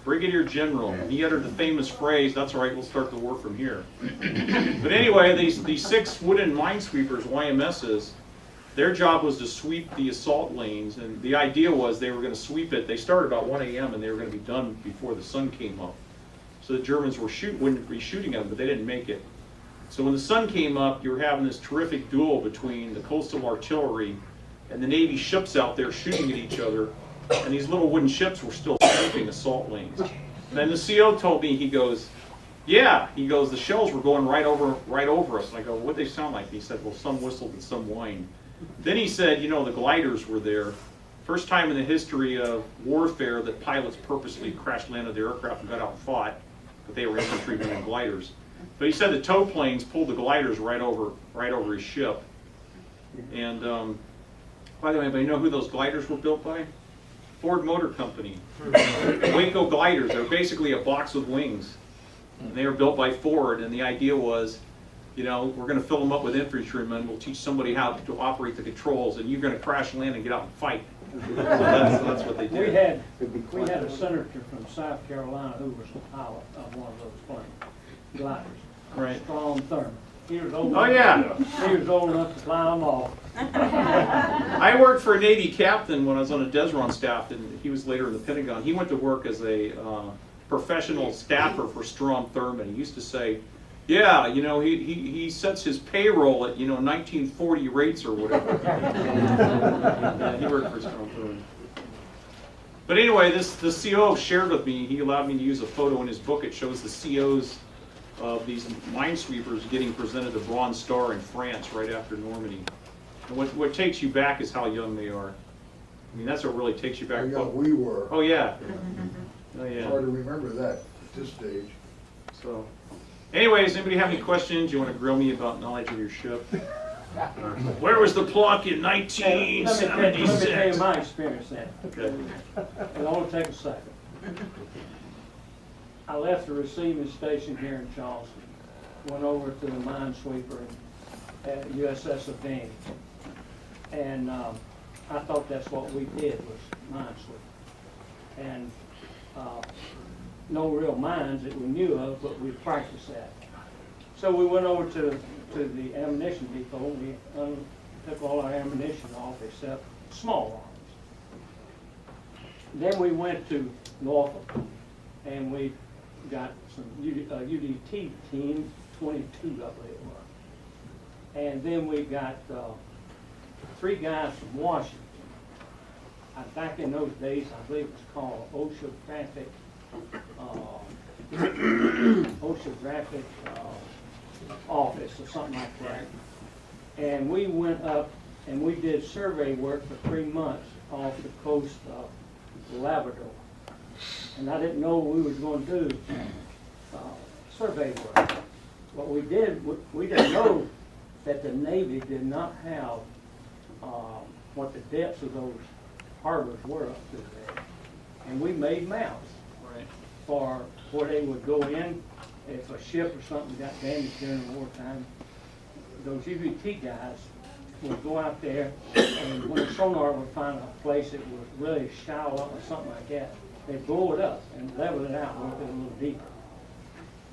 Brigadier General. And he uttered the famous phrase, that's all right, we'll start the war from here. But anyway, these 6 wooden minesweepers, YMSs, their job was to sweep the assault lanes, and the idea was they were going to sweep it. They started about 1 a.m. and they were going to be done before the sun came up. So the Germans wouldn't be shooting at them, but they didn't make it. So when the sun came up, you were having this terrific duel between the coastal artillery and the Navy ships out there shooting at each other, and these little wooden ships were still sweeping assault lanes. And then the CO told me, he goes, yeah, he goes, the shells were going right over us. And I go, what'd they sound like? He said, well, some whistled and some whined. Then he said, you know, the gliders were there. First time in the history of warfare that pilots purposely crash landed their aircraft and got out and fought, but they were infantrymen and gliders. But he said the tow planes pulled the gliders right over his ship. And by the way, anybody know who those gliders were built by? Ford Motor Company. Waco gliders. They're basically a box with wings. And they were built by Ford, and the idea was, you know, we're going to fill them up with infantrymen. We'll teach somebody how to operate the controls, and you're going to crash land and get out and fight. So that's what they did. We had a senator from South Carolina who was the pilot of one of those planes, gliders. Right. Strong Thurman. He was old He was old enough to fly them all. I worked for a Navy captain when I was on a Desron staff, and he was later in the Pentagon. He went to work as a professional staffer for Strom Thurmond. He used to say, yeah, you know, he sets his payroll at, you know, 1940 rates or whatever. Yeah, he worked for Strom Thurmond. But anyway, the CO shared with me, he allowed me to use a photo in his book. It shows the COs of these minesweepers getting presented a Bronze Star in France right after Normandy. And what takes you back is how young they are. I mean, that's what really takes you back. How young we were. Oh, yeah. Oh, yeah. It's hard to remember that at this stage. So, anyways, anybody have any questions? You want to grill me about knowledge of your ship? Where was the pluck in 1976? Let me tell you my experience then. Okay. It'll only take a second. I left the receiving station here in Charleston, went over to the minesweeper at USS Advantage, and I thought that's what we did was minesweeper. and no real mines that we knew of, but we practiced that. So we went over to the ammunition depot. We took all our ammunition off except small arms. Then we went to Norfolk, and we got some UDT team 22, I believe it was. And then we got 3 guys from Washington. Back in those days, I believe it was called Oceanographic Office or something like that. And we went up and we did survey work for 3 months off the coast of Labrador. And I didn't know we was going to do survey work. What we did, we didn't know that the Navy did not have what the depths of those harbors were up through there. And we made maps for where they would go in if a ship or something got damaged during wartime. Those UVT guys would go out there, and when a sonar would find a place that was really shallow or something like that, they'd blow it up and level it out and work it a little deeper.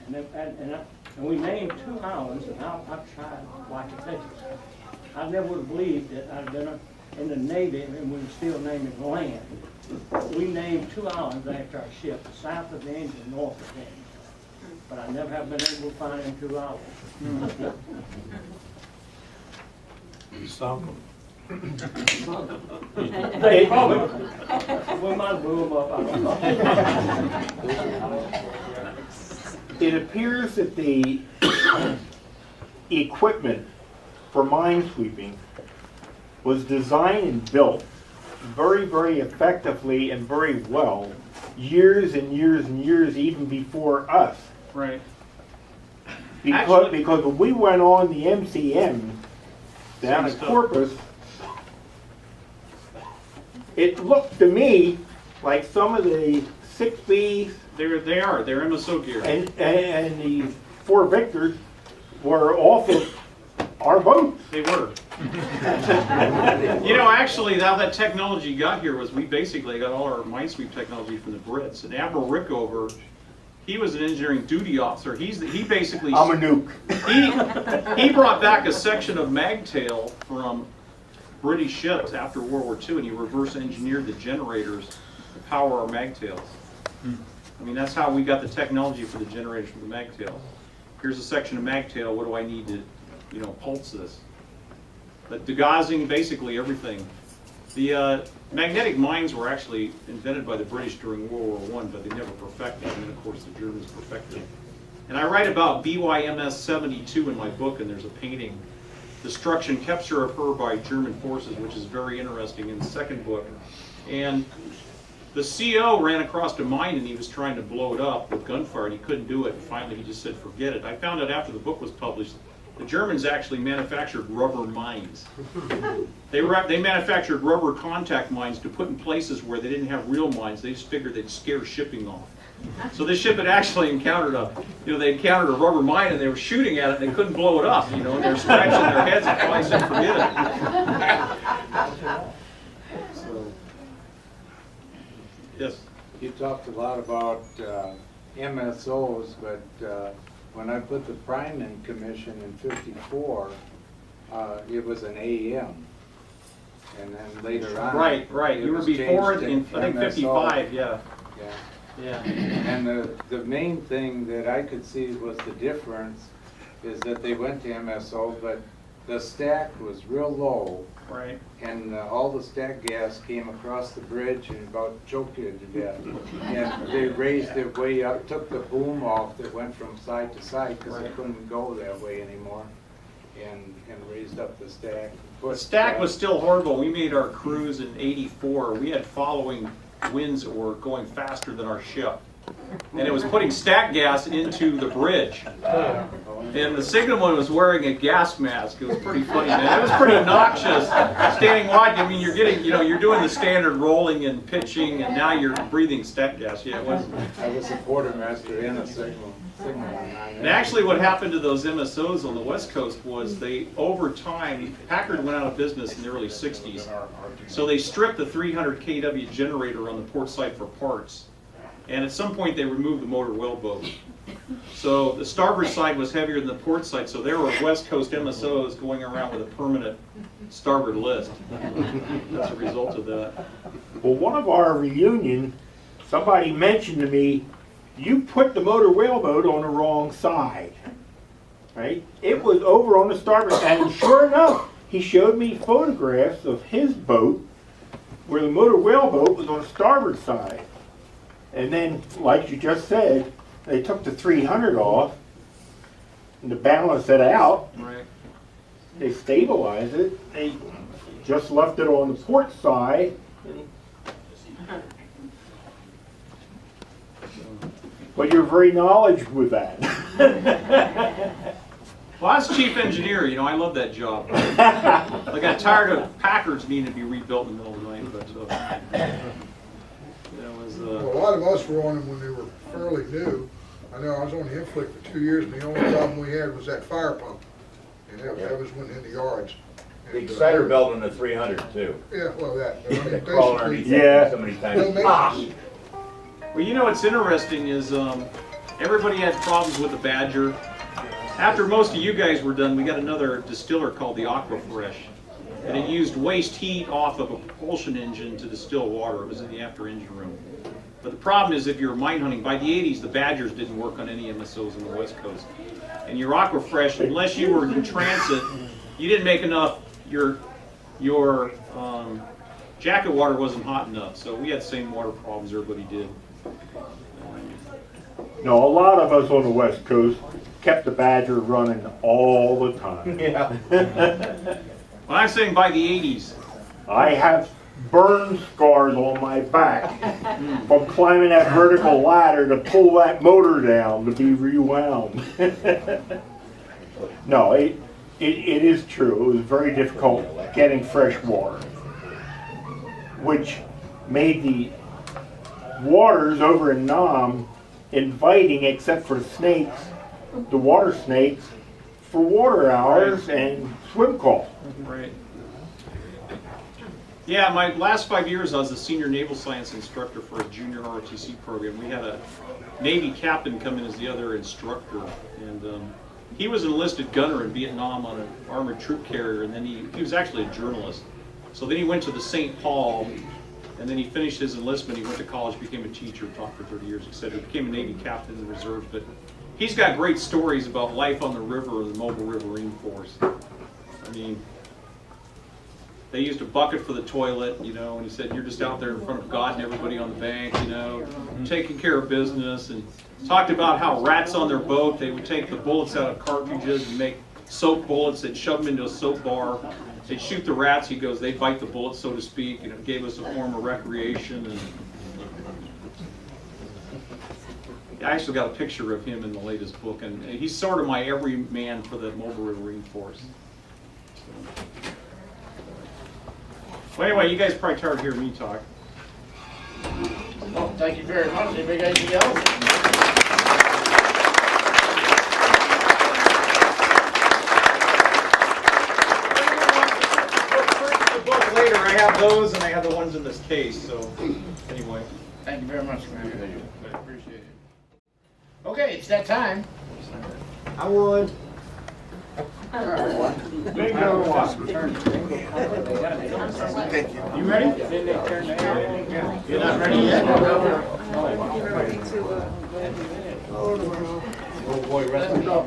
And we named 2 islands, and I've tried like a Texas. I never would have believed that I'd been in the Navy and we were still naming land. We named 2 islands after our ship, south of the engine, north of the engine. But I never have been able to find them 2 islands. They probably, we might blow them up, I don't know. It appears that the equipment for mine sweeping was designed and built very, very effectively and very well years and years and years even before us. Right. Because when we went on the MCM down at Corpus, it looked to me like some of the 6Bs They're MSO gear. and the 4 Victors were off of our boats. They were. You know, actually, how that technology got here was we basically got all our minesweep technology from the Brits. And Admiral Rickover, he was an engineering duty officer. He basically... I'm a nuke. He brought back a section of magtail from British ships after World War II, and he reverse engineered the generators to power our magtails. I mean, that's how we got the technology for the generators for the magtail. Here's a section of magtail. What do I need to, pulse this? But degaussing, basically everything. The magnetic mines were actually invented by the British during World War I, but they never perfected them, and of course the Germans perfected them. And I write about BYMS 72 in my book, and there's a painting, Destruction, Capture of Her by German Forces, which is very interesting in the second book. And the CO ran across a mine and he was trying to blow it up with gunfire, and he couldn't do it, and finally he just said forget it. I found out after the book was published, the Germans actually manufactured rubber mines. They manufactured rubber contact mines to put in places where they didn't have real mines. They just figured they'd scare shipping off. So this ship had actually encountered they encountered a rubber mine and they were shooting at it and they couldn't blow it up, and they were scratching their heads and finally said forget it. So, yes? You talked a lot about MSOs, but when I put the Priman Commission in '54, it was an AM. And then later on... Right. You were before it in, I think, 55, yeah. Yeah. And the main thing that I could see was the difference is that they went to MSO, but the stack was real low. Right. And all the stack gas came across the bridge and about choked it to death. And they raised it way up, took the boom off that went from side to side because it couldn't go that way anymore, and raised up the stack. The stack was still horrible. We made our cruise in '84. We had following winds that were going faster than our ship. And it was putting stack gas into the bridge. And the signalman was wearing a gas mask. It was pretty funny, man. It was pretty obnoxious. Standing wide, I mean, you're getting, you're doing the standard rolling and pitching, and now you're breathing stack gas. Yeah, it was. I was a quartermaster and a signalman. And actually what happened to those MSOs on the West Coast was they, over time, Packard went out of business in the early 60s. So they stripped the 300 kW generator on the port side for parts. And at some point they removed the motor wellboat. So the starboard side was heavier than the port side, so there were West Coast MSOs going around with a permanent starboard list. That's a result of that. Well, one of our reunion, somebody mentioned to me, you put the motor whaleboat on the wrong side, right? It was over on the starboard side, and sure enough, he showed me photographs of his boat where the motor whaleboat was on the starboard side. And then, like you just said, they took the 300 off, and to balance it out, Right. they stabilized it. They just left it on the port side. But you're very knowledgeable with that. Well, I was chief engineer, you know, I love that job. I got tired of Packards needing to be rebuilt in the middle of the night, but that was, Well, a lot of us were on them when they were fairly new. I know I was on the inflict for 2 years, and the only problem we had was that fire pump. And that was went in the yards. The exciter belt in the 300 too. Yeah, well, that. I mean, They crawl basically, underneath so many times. Well, you know what's interesting is everybody had problems with the Badger. After most of you guys were done, we got another distiller called the Aquafresh. And it used waste heat off of a propulsion engine to distill water. It was in the after engine room. But the problem is if you're mine hunting, by the 80s the Badgers didn't work on any MSOs on the West Coast. And your Aquafresh, unless you were in transit, you didn't make enough, your jacket water wasn't hot enough. So we had the same water problems everybody did. No, a lot of us on the West Coast kept the Badger running all the time. Yeah. When I'm saying by the 80s. I have burn scars on my back from climbing that vertical ladder to pull that motor down to be rewound. No, it is true. It was very difficult getting fresh water, which made the waters over in Nam inviting, except for the snakes, the water snakes, for water hours and swim call. Right. Yeah, my last 5 years I was a senior naval science instructor for a junior ROTC program. We had a Navy captain come in as the other instructor, and he was an enlisted gunner in Vietnam on an armored troop carrier, and then he was actually a journalist. So then he went to the St. Paul, and then he finished his enlistment. He went to college, became a teacher, taught for 30 years, etc. Became a Navy captain in the reserves, but he's got great stories about life on the river and the Mobile Riverine Force. I mean, they used a bucket for the toilet, you know, and he said, you're just out there in front of God and everybody on the bank, you know, taking care of business. And talked about how rats on their boat, they would take the bullets out of cartridges and make soap bullets. They'd shove them into a soap bar. They'd shoot the rats. He goes, they bite the bullets, so to speak, and it gave us a form of recreation. And I actually got a picture of him in the latest book, and he's sort of my everyman for the Mobile Riverine Force. Well, anyway, you guys probably tired of hearing me talk. Well, thank you very much. Anybody got anything else? Later, I have those and I have the ones in this case, so anyway. Thank you very much, man. I appreciate it. Okay, it's that time. I would. Bingo. You ready? You're not ready yet? Oh boy, rest of Joe,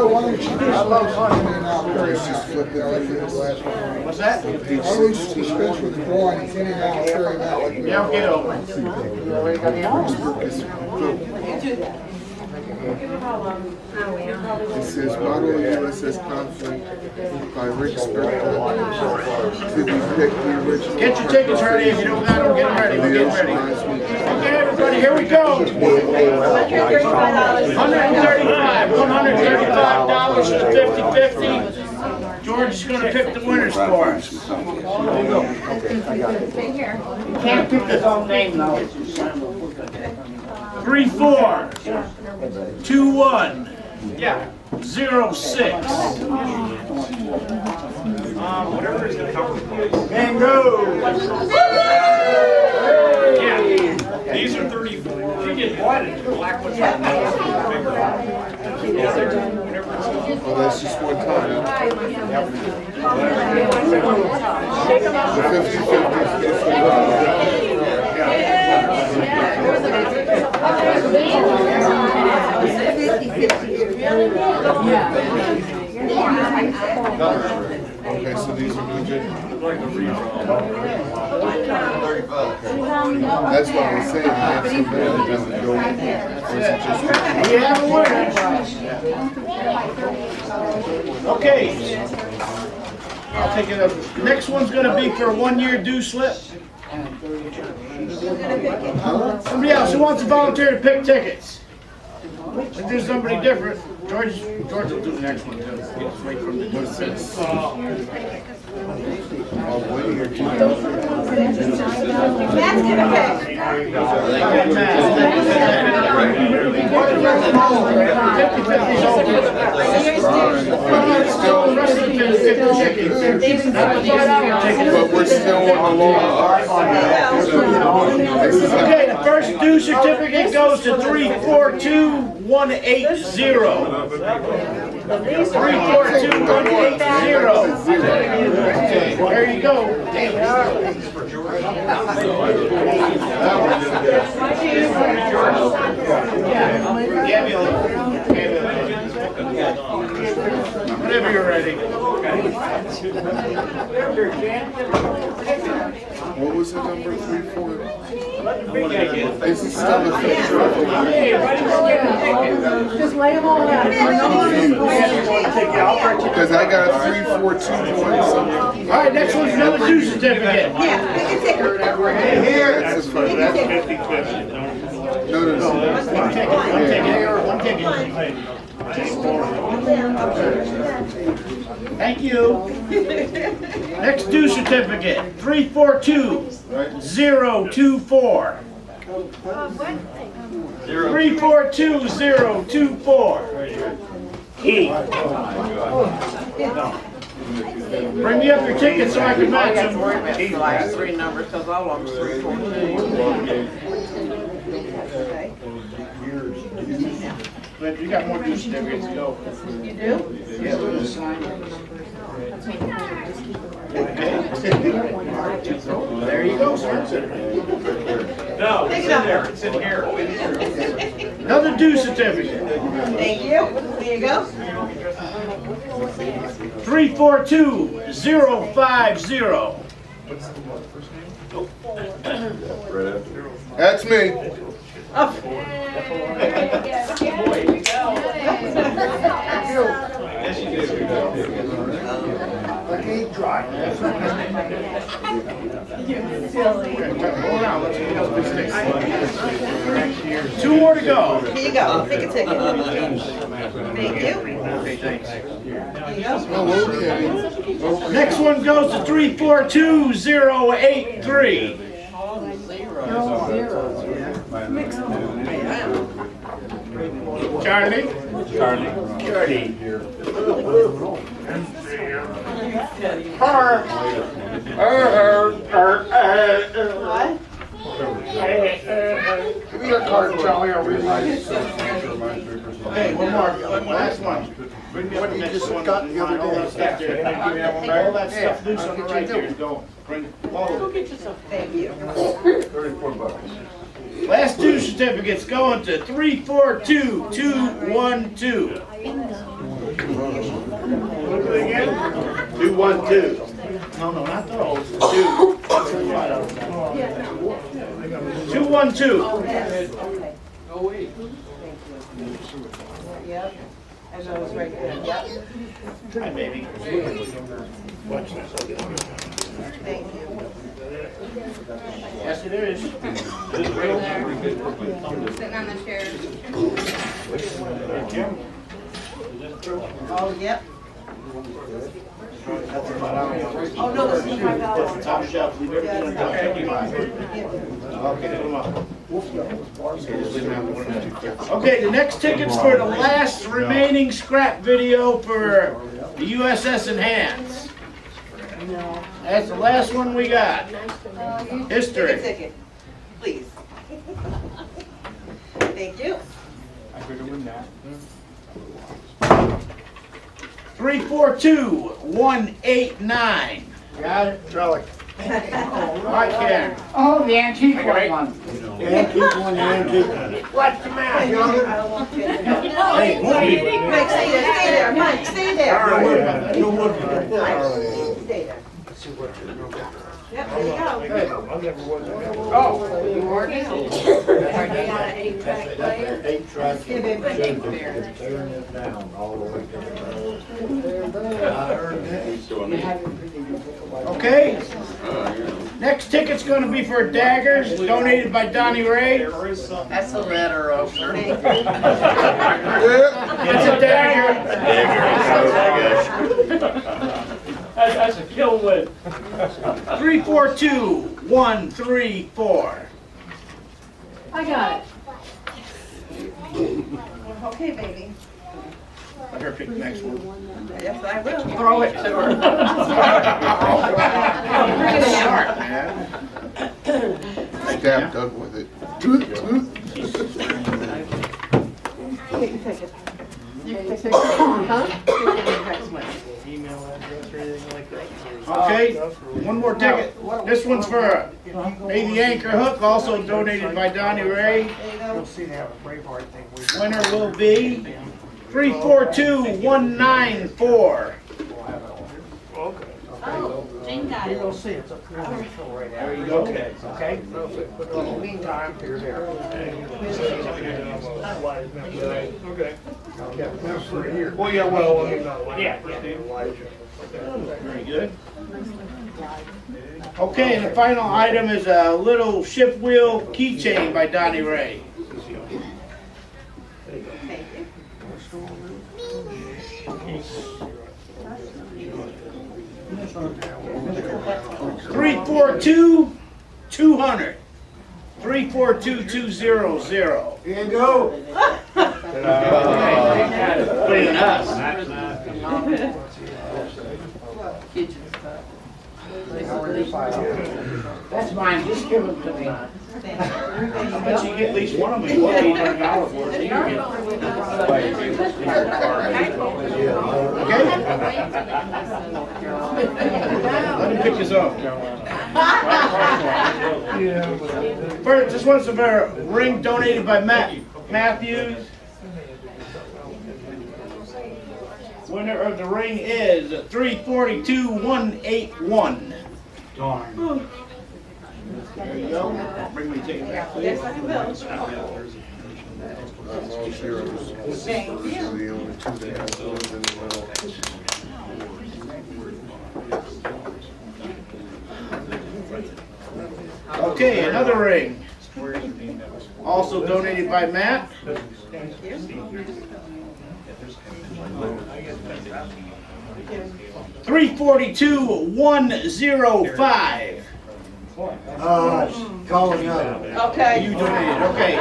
why don't you just in and out there, just flip that like you did last one? What's that? Why don't we just dispense with the drawing, in and out, carry him out like we Yeah, get over. This is Model USS Conflict by Rick Spector to depict the original. Get your tickets ready. If you don't got them, get them ready. We're getting ready. Okay, everybody, here we go. $135 to 50-50. George is going to pick the winners for us. You can't pick his own name, though. 3421 06. Whatever is gonna help with those. Bingo! Yeah, these are 30. You get white and the black ones are bigger. Oh, that's just one time. The 50-50. Okay, so these are no good. That's what I was saying. You have some there that doesn't go in. Or is it just? We have a winner. Okay. I'll take it up. Next one's gonna be for a 1-year due slip. Somebody else who wants to volunteer to pick tickets? If there's somebody different, George will do the next one too. Just wait for him to do this. But we're still on the law. Okay, the first due certificate goes to 342180. 342180. There you go. Whenever you're ready. What was the number? 34? Is it still the 50? Just lay them all out. Because I got a 3421 something. All right, next one's another due certificate. Yeah, we can take her. Here. That's just fine. That's 50-50. No. One ticket. Thank you. Next due certificate, 342024. 342024. Bring me up your tickets so I can match them. The last 3 numbers, because all of them are 342. But you got more due certificates to go. You do? Yeah. There you go, sir. No, it's in there. It's in here. Another due certificate. Thank you. There you go. 342050. That's me. Like ain't dry. You're silly. Two more to go. Here you go. Take a ticket. Thank you. Here you go. Next one goes to 342083. Charlie. Give me your card, Charlie, I'll read mine. Hey, one more, last one. What you just got the other day. All that stuff loose on the right here is going. Bring all Get yourself. Thank you. Last due certificates going to 342212. 212. No, not those. 212. Yep. And those right there. Yep. Hi, baby. Watch this. Thank you. Yes, it is. Sitting on the chair. Oh, yep. Oh, no, this is $5. That's the top shelf, leave everything on top. Okay, put them up. Okay, the next ticket's for the last remaining scrap video for the USS Enhance. That's the last one we got. History. Ticket, please. Thank you. 342189. Got it, Charlie. Right, Karen. Oh, the antique one. The antique one, the antique. What's the matter? Hey, Mike, stay there. Mike, stay there. Stay there. Yep, there you go. Oh. Eight-track Tearing it down all the way Okay. Next ticket's gonna be for daggers, donated by Donnie Ray. That's a letter, Osher. It's a dagger. That's a kill win. 342134. I got it. Okay, baby. Let her pick the next one. Yes, I will. Throw it to her. Sharp, man. Stab Doug with it. Okay, one more ticket. This one's for Navy Anchor Hook, also donated by Donnie Ray. Winner will be 342194. Oh, Jane got it. You'll see it's a cool show right now. There you go. Okay. In the meantime, here's there. Okay. That's for a year. Well, yeah, well, I mean, yeah. Very good. Okay, and the final item is a little ship wheel keychain by Donnie Ray. Thank you. 342200. 342200. Here you go. Playing us. That's mine, just give them to me. I bet you get at least one of them. $800 worth. Okay? Let him pick his own. First, this one's a ring donated by Matthews. Winner of the ring is 342181. Darn. There you go. Bring me a ticket back, please. Yes, I will. That's all zeros. Those are the only two that have those in the middle. Okay, another ring. Also donated by Matt. Thank you. 342105. Calling up. Okay. You donated, okay.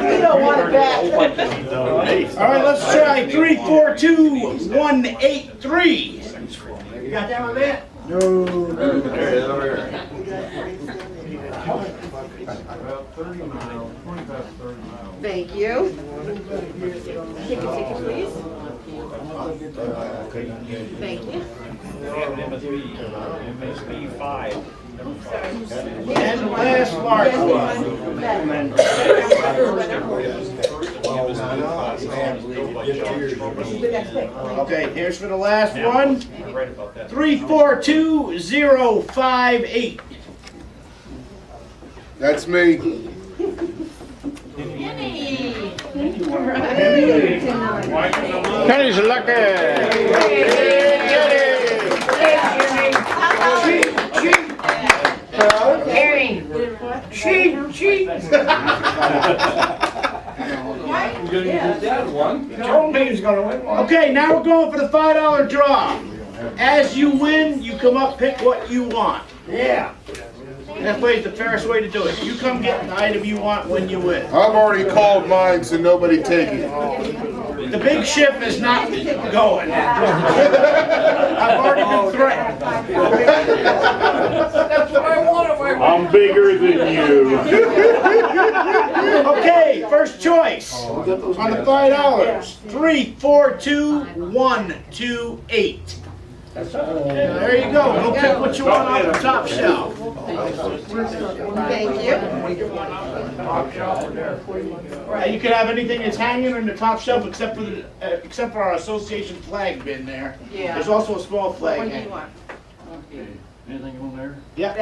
You don't want it back. All right, let's try 342183. You got that one, Matt? No. Thank you. Take a ticket, please. Thank you. MSB 5. And the last large one. Okay, here's for the last one. 342058. That's me. Kenny's lucky. Cheap. Okay, now we're going for the $5 draw. As you win, you come up, pick what you want. Yeah. That way is the fairest way to do it. You come get the item you want when you win. I've already called mine, so nobody take it. The big ship is not going. I've already been threatened. I'm bigger than you. Okay, first choice on the $5. 3, 4, 2, 1, 2, 8. There you go. Go pick what you want off the top shelf. Thank you. You can have anything that's hanging on the top shelf except for our association flag bin there. Yeah. There's also a small flag. What do you hanging. want? Anything on there? Yeah.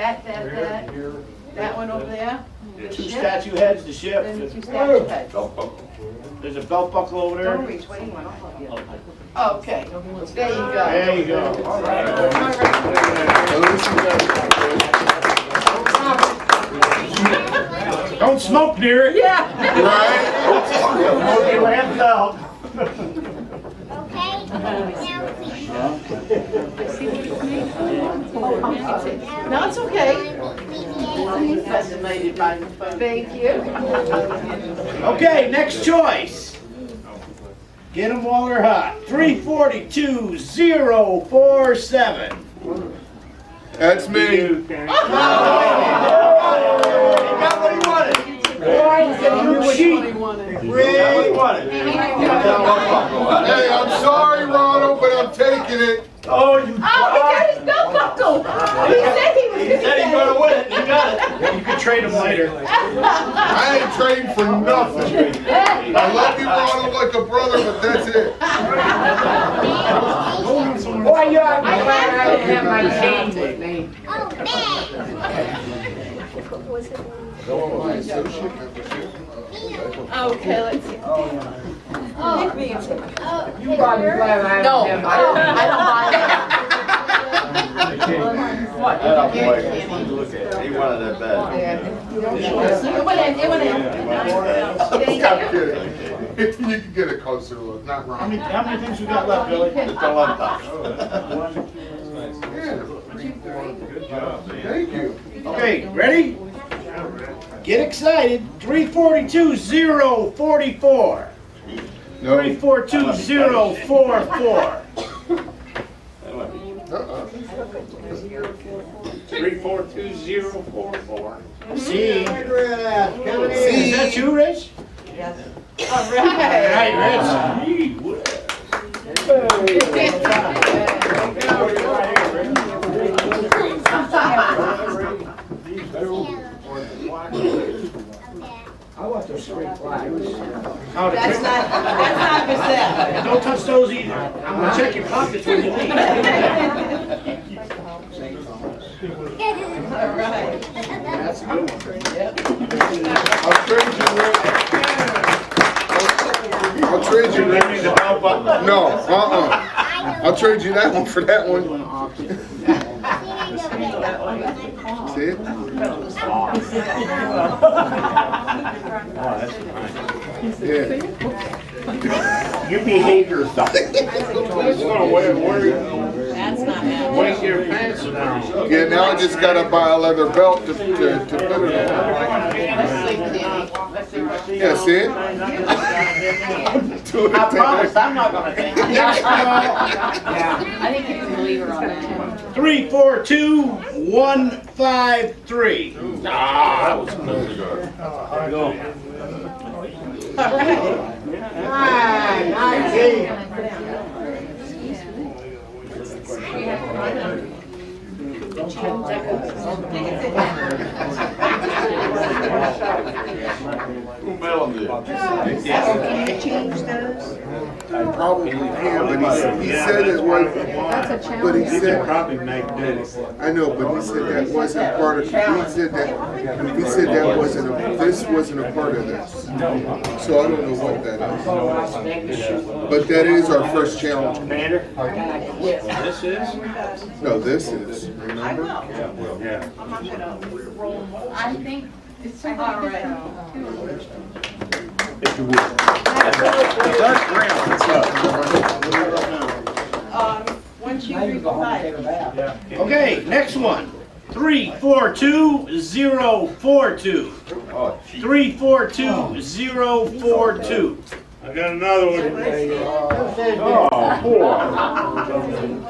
That one over there? The 2 ship? statue heads, the ship. Then 2 statue heads. There's a belt buckle over there. Don't reach, what do you want? Oh, okay, there you go. There you go. All right. Don't smoke near it. Yeah. You have belt. No, it's okay. Thank you. Okay, next choice. Get them while they're hot. 342047. That's me. He got what he wanted. You cheat. Hey, I'm sorry, Ronald, but I'm taking it. Oh, you. Oh, he got his belt buckle. He said he was gonna win it. You got it. You can trade him later. I ain't trading for nothing. I love you, Ronald, like a brother, but that's it. Boy, I'm glad I didn't have my chain with me. Okay, let's see. You probably glad I No, didn't have I don't buy What? He wanted that bad. it went in. Stop kidding. You can get a closer look, not How wrong. many things we got left, Billy? It's a lot of Good job, man. Thank you. Okay, ready? Get excited. 342044. 342044. 342044. See? Is that you, Rich? Yes. All All right, Rich. I want those straight flags. That's not for sale. Don't touch those either. I'm gonna check your pockets when you leave. All right. That's a good one. I'll trade you, Rick. No, I'll trade you that one for that one. See it? Yeah. You behave yourself. That's not happening. Wait your pants down. Yeah, now I just gotta buy a leather belt to put it on. Yeah, see it? Do it. I promise I'm not gonna think. I think you can leave her on that. 342153. Ah, that was close. All right. Who mailed it? I probably can, but he said it was, but he said, Probably make do. I know, but he said that wasn't part of, he said that wasn't, this wasn't a part of this. So I don't know what that is. But that is our first challenge. Commander? This is? No, this is, remember? Yeah. I'm not gonna roll. I think it's all right. It's Mr. Wood. Doug Graham, what's up? 1, 2, 3, 4, 5. Okay, next one. 342042. 342042. I got another one.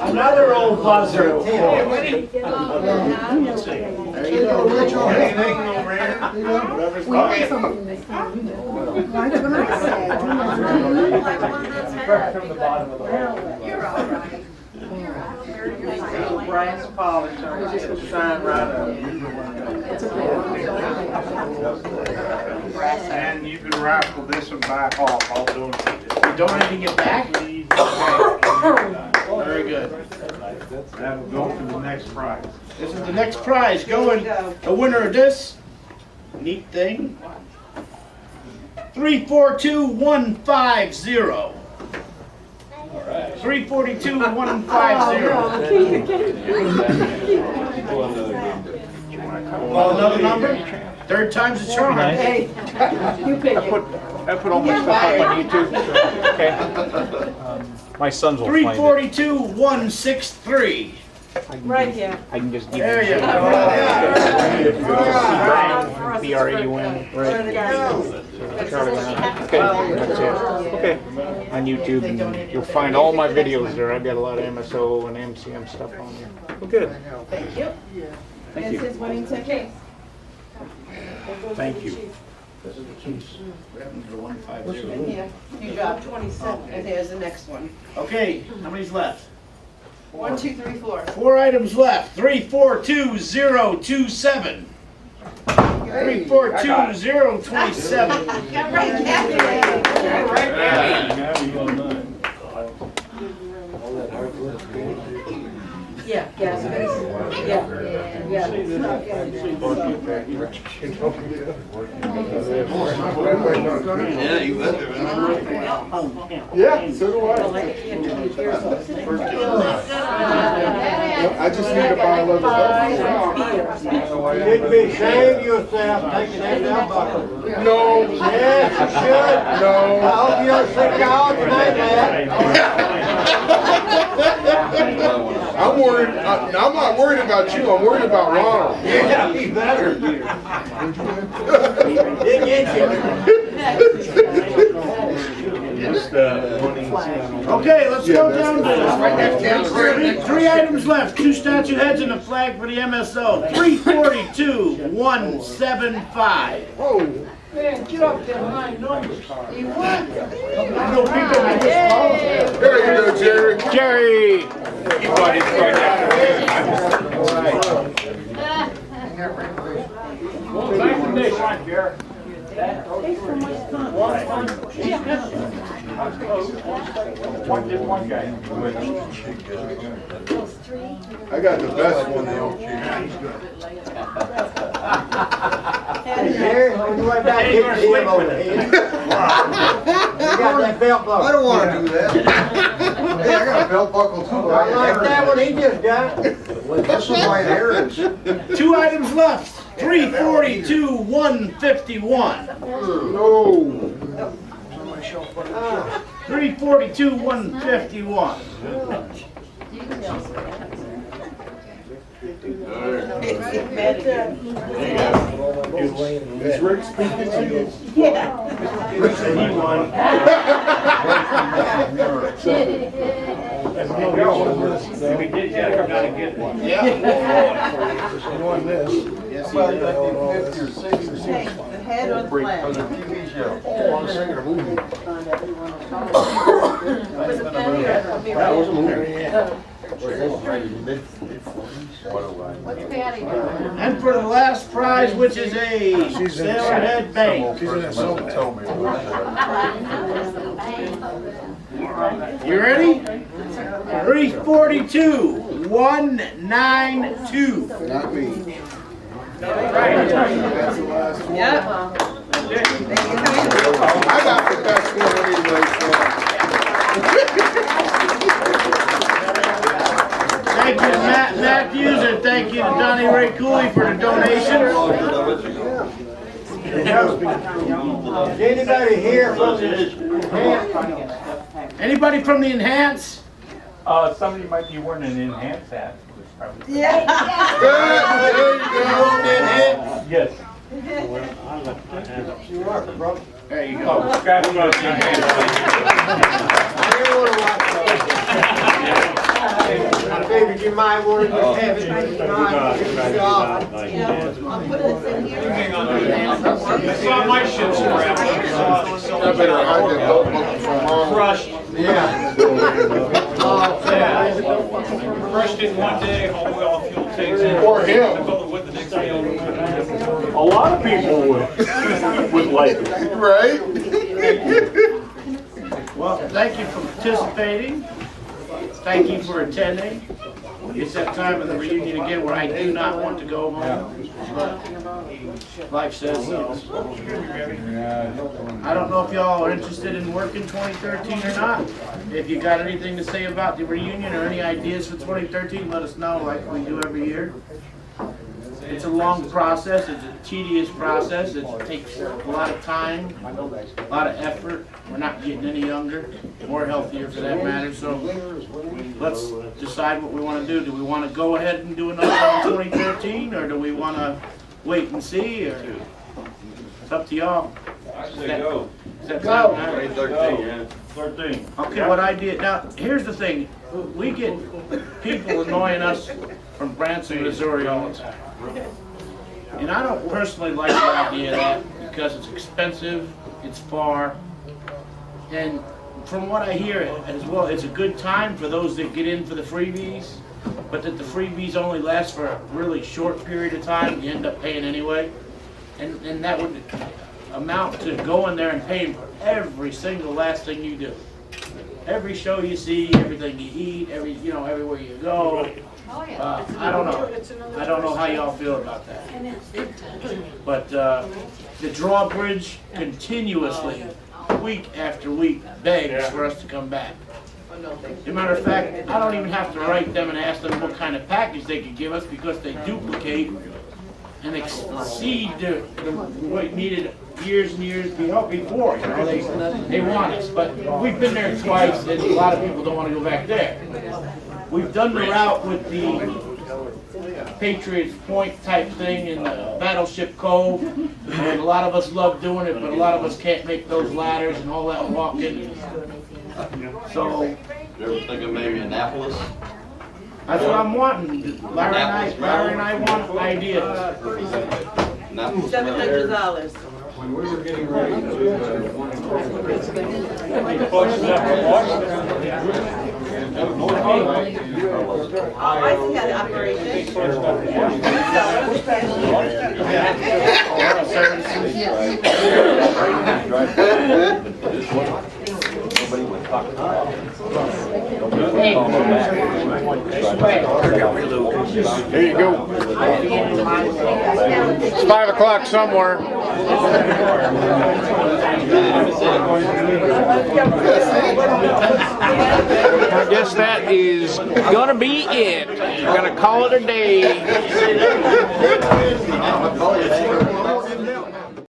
Another old buzzer. There you go. Anything over here? Whatever's okay. From the bottom of the hole. Brass polish on it, it'll shine right up. And you can raffle this one back off. I'll donate it. You donating it back? Okay. Very good. That'll go to the next prize. This is the next prize going. The winner of this neat thing. 342150. 342150. Well, another number? Third time's the charm. Hey, you pick it. I put all my stuff up on YouTube. Okay. My sons will find it. 342163. Right here. I can just give There you go. BRAUN. Right. Charlie. Okay, that's it. Okay. On YouTube, and you'll find all my videos there. I've got a lot of MSO and MCM stuff on there. Oh, good. Thank you. Thank This you. is winning ticket. Thank you. Yeah, you dropped 27, and there's the next one. Okay, how many's left? 1, 2, 3, 4. 4 items left. 342027. 342027. Got right, Kathy. Yeah, gas face. Yeah, yeah. Yeah, you bet. Yeah, so do I. I just need to buy a little You'd be ashamed of yourself taking that down buckle. No. Yes, you should. No. I hope you don't stick out tonight, I'm worried. I'm not worried about you. I'm worried about Ronald. Yeah, you better. Didn't get you. Okay, let's go down to three items left. 2 statue heads and a flag for the MSO. 342175. Oh. Man, get up there, my numbers. You what? There you go, Jerry. Jerry! I got the best one though. Here, on the way back, hit him over the head. You got that belt buckle. I don't want to do that. Hey, I got a belt buckle too. I like that one he just got. That's what my hair is. 2 items left. 342151. No. 342151. Is Rick speaking to you? Yeah. Rick said he won. We did, yeah, come down and get one. Yeah. He won this. Yes, he did. 50 or 60 or 60. The head or the flag? Oh, I was thinking of movie. Was it penny or a That was a movie. And for the last prize, which is a Sailorhead Bank. She's in that song. Tell me. You ready? 342192. Not me. That's the last one. Yep. I got the best one anyway, so. Thank you to Matt Matthews and thank you to Donnie Ray Cooley for the donation. Anybody here from the Anybody from the Enhance? Somebody might be wearing an enhanced hat. Yeah. There you go, Enhance. Yes. There you go. Scratch my David, you might want to just have it. Hang on to it. I saw my shit scrapped. I better hide that notebook from mom. Crushed. Yeah. Crushed it one day, all oil fuel tanks in. Or him. Filled it with the next day. A lot of people would like it. Right? Well, thank you for participating. Thank you for attending. It's that time of the reunion again where I do not want to go home, but life says so. I don't know if y'all are interested in working 2013 or not. If you got anything to say about the reunion or any ideas for 2013, let us know like we do every year. It's a long process, it's a tedious process, it takes a lot of time, a lot of effort. We're not getting any younger, or healthier for that matter, so let's decide what we want to do. Do we want to go ahead and do another one in 2013, or do we want to wait and see, or it's up to y'all. Does that sound right? 13. Okay, what I did, now, here's the thing, we get people annoying us from Branson, Missouri all the time. And I don't personally like the idea of that because it's expensive, it's far, and from what I hear as well, it's a good time for those that get in for the freebies, but that the freebies only last for a really short period of time, you end up paying anyway. And that would amount to going there and paying for every single last thing you do. Every show you see, everything you eat, everywhere you go. I don't know. I don't know how y'all feel about that. But the drawbridge continuously, week after week, begs for us to come back. As a matter of fact, I don't even have to write them and ask them what kind of package they could give us because they duplicate and exceed what needed years and years before. They want us, but we've been there twice, and a lot of people don't want to go back there. We've done the route with the Patriots Point type thing in the Battleship Cove, and a lot of us love doing it, but a lot of us can't make those ladders and all that walking. So, You ever think of maybe Annapolis? that's what I'm wanting. Larry and I want ideas. $700. When we were getting ready to do I see how the operation. There you go. It's 5 o'clock somewhere. I guess that is gonna be it. We're gonna call it a day.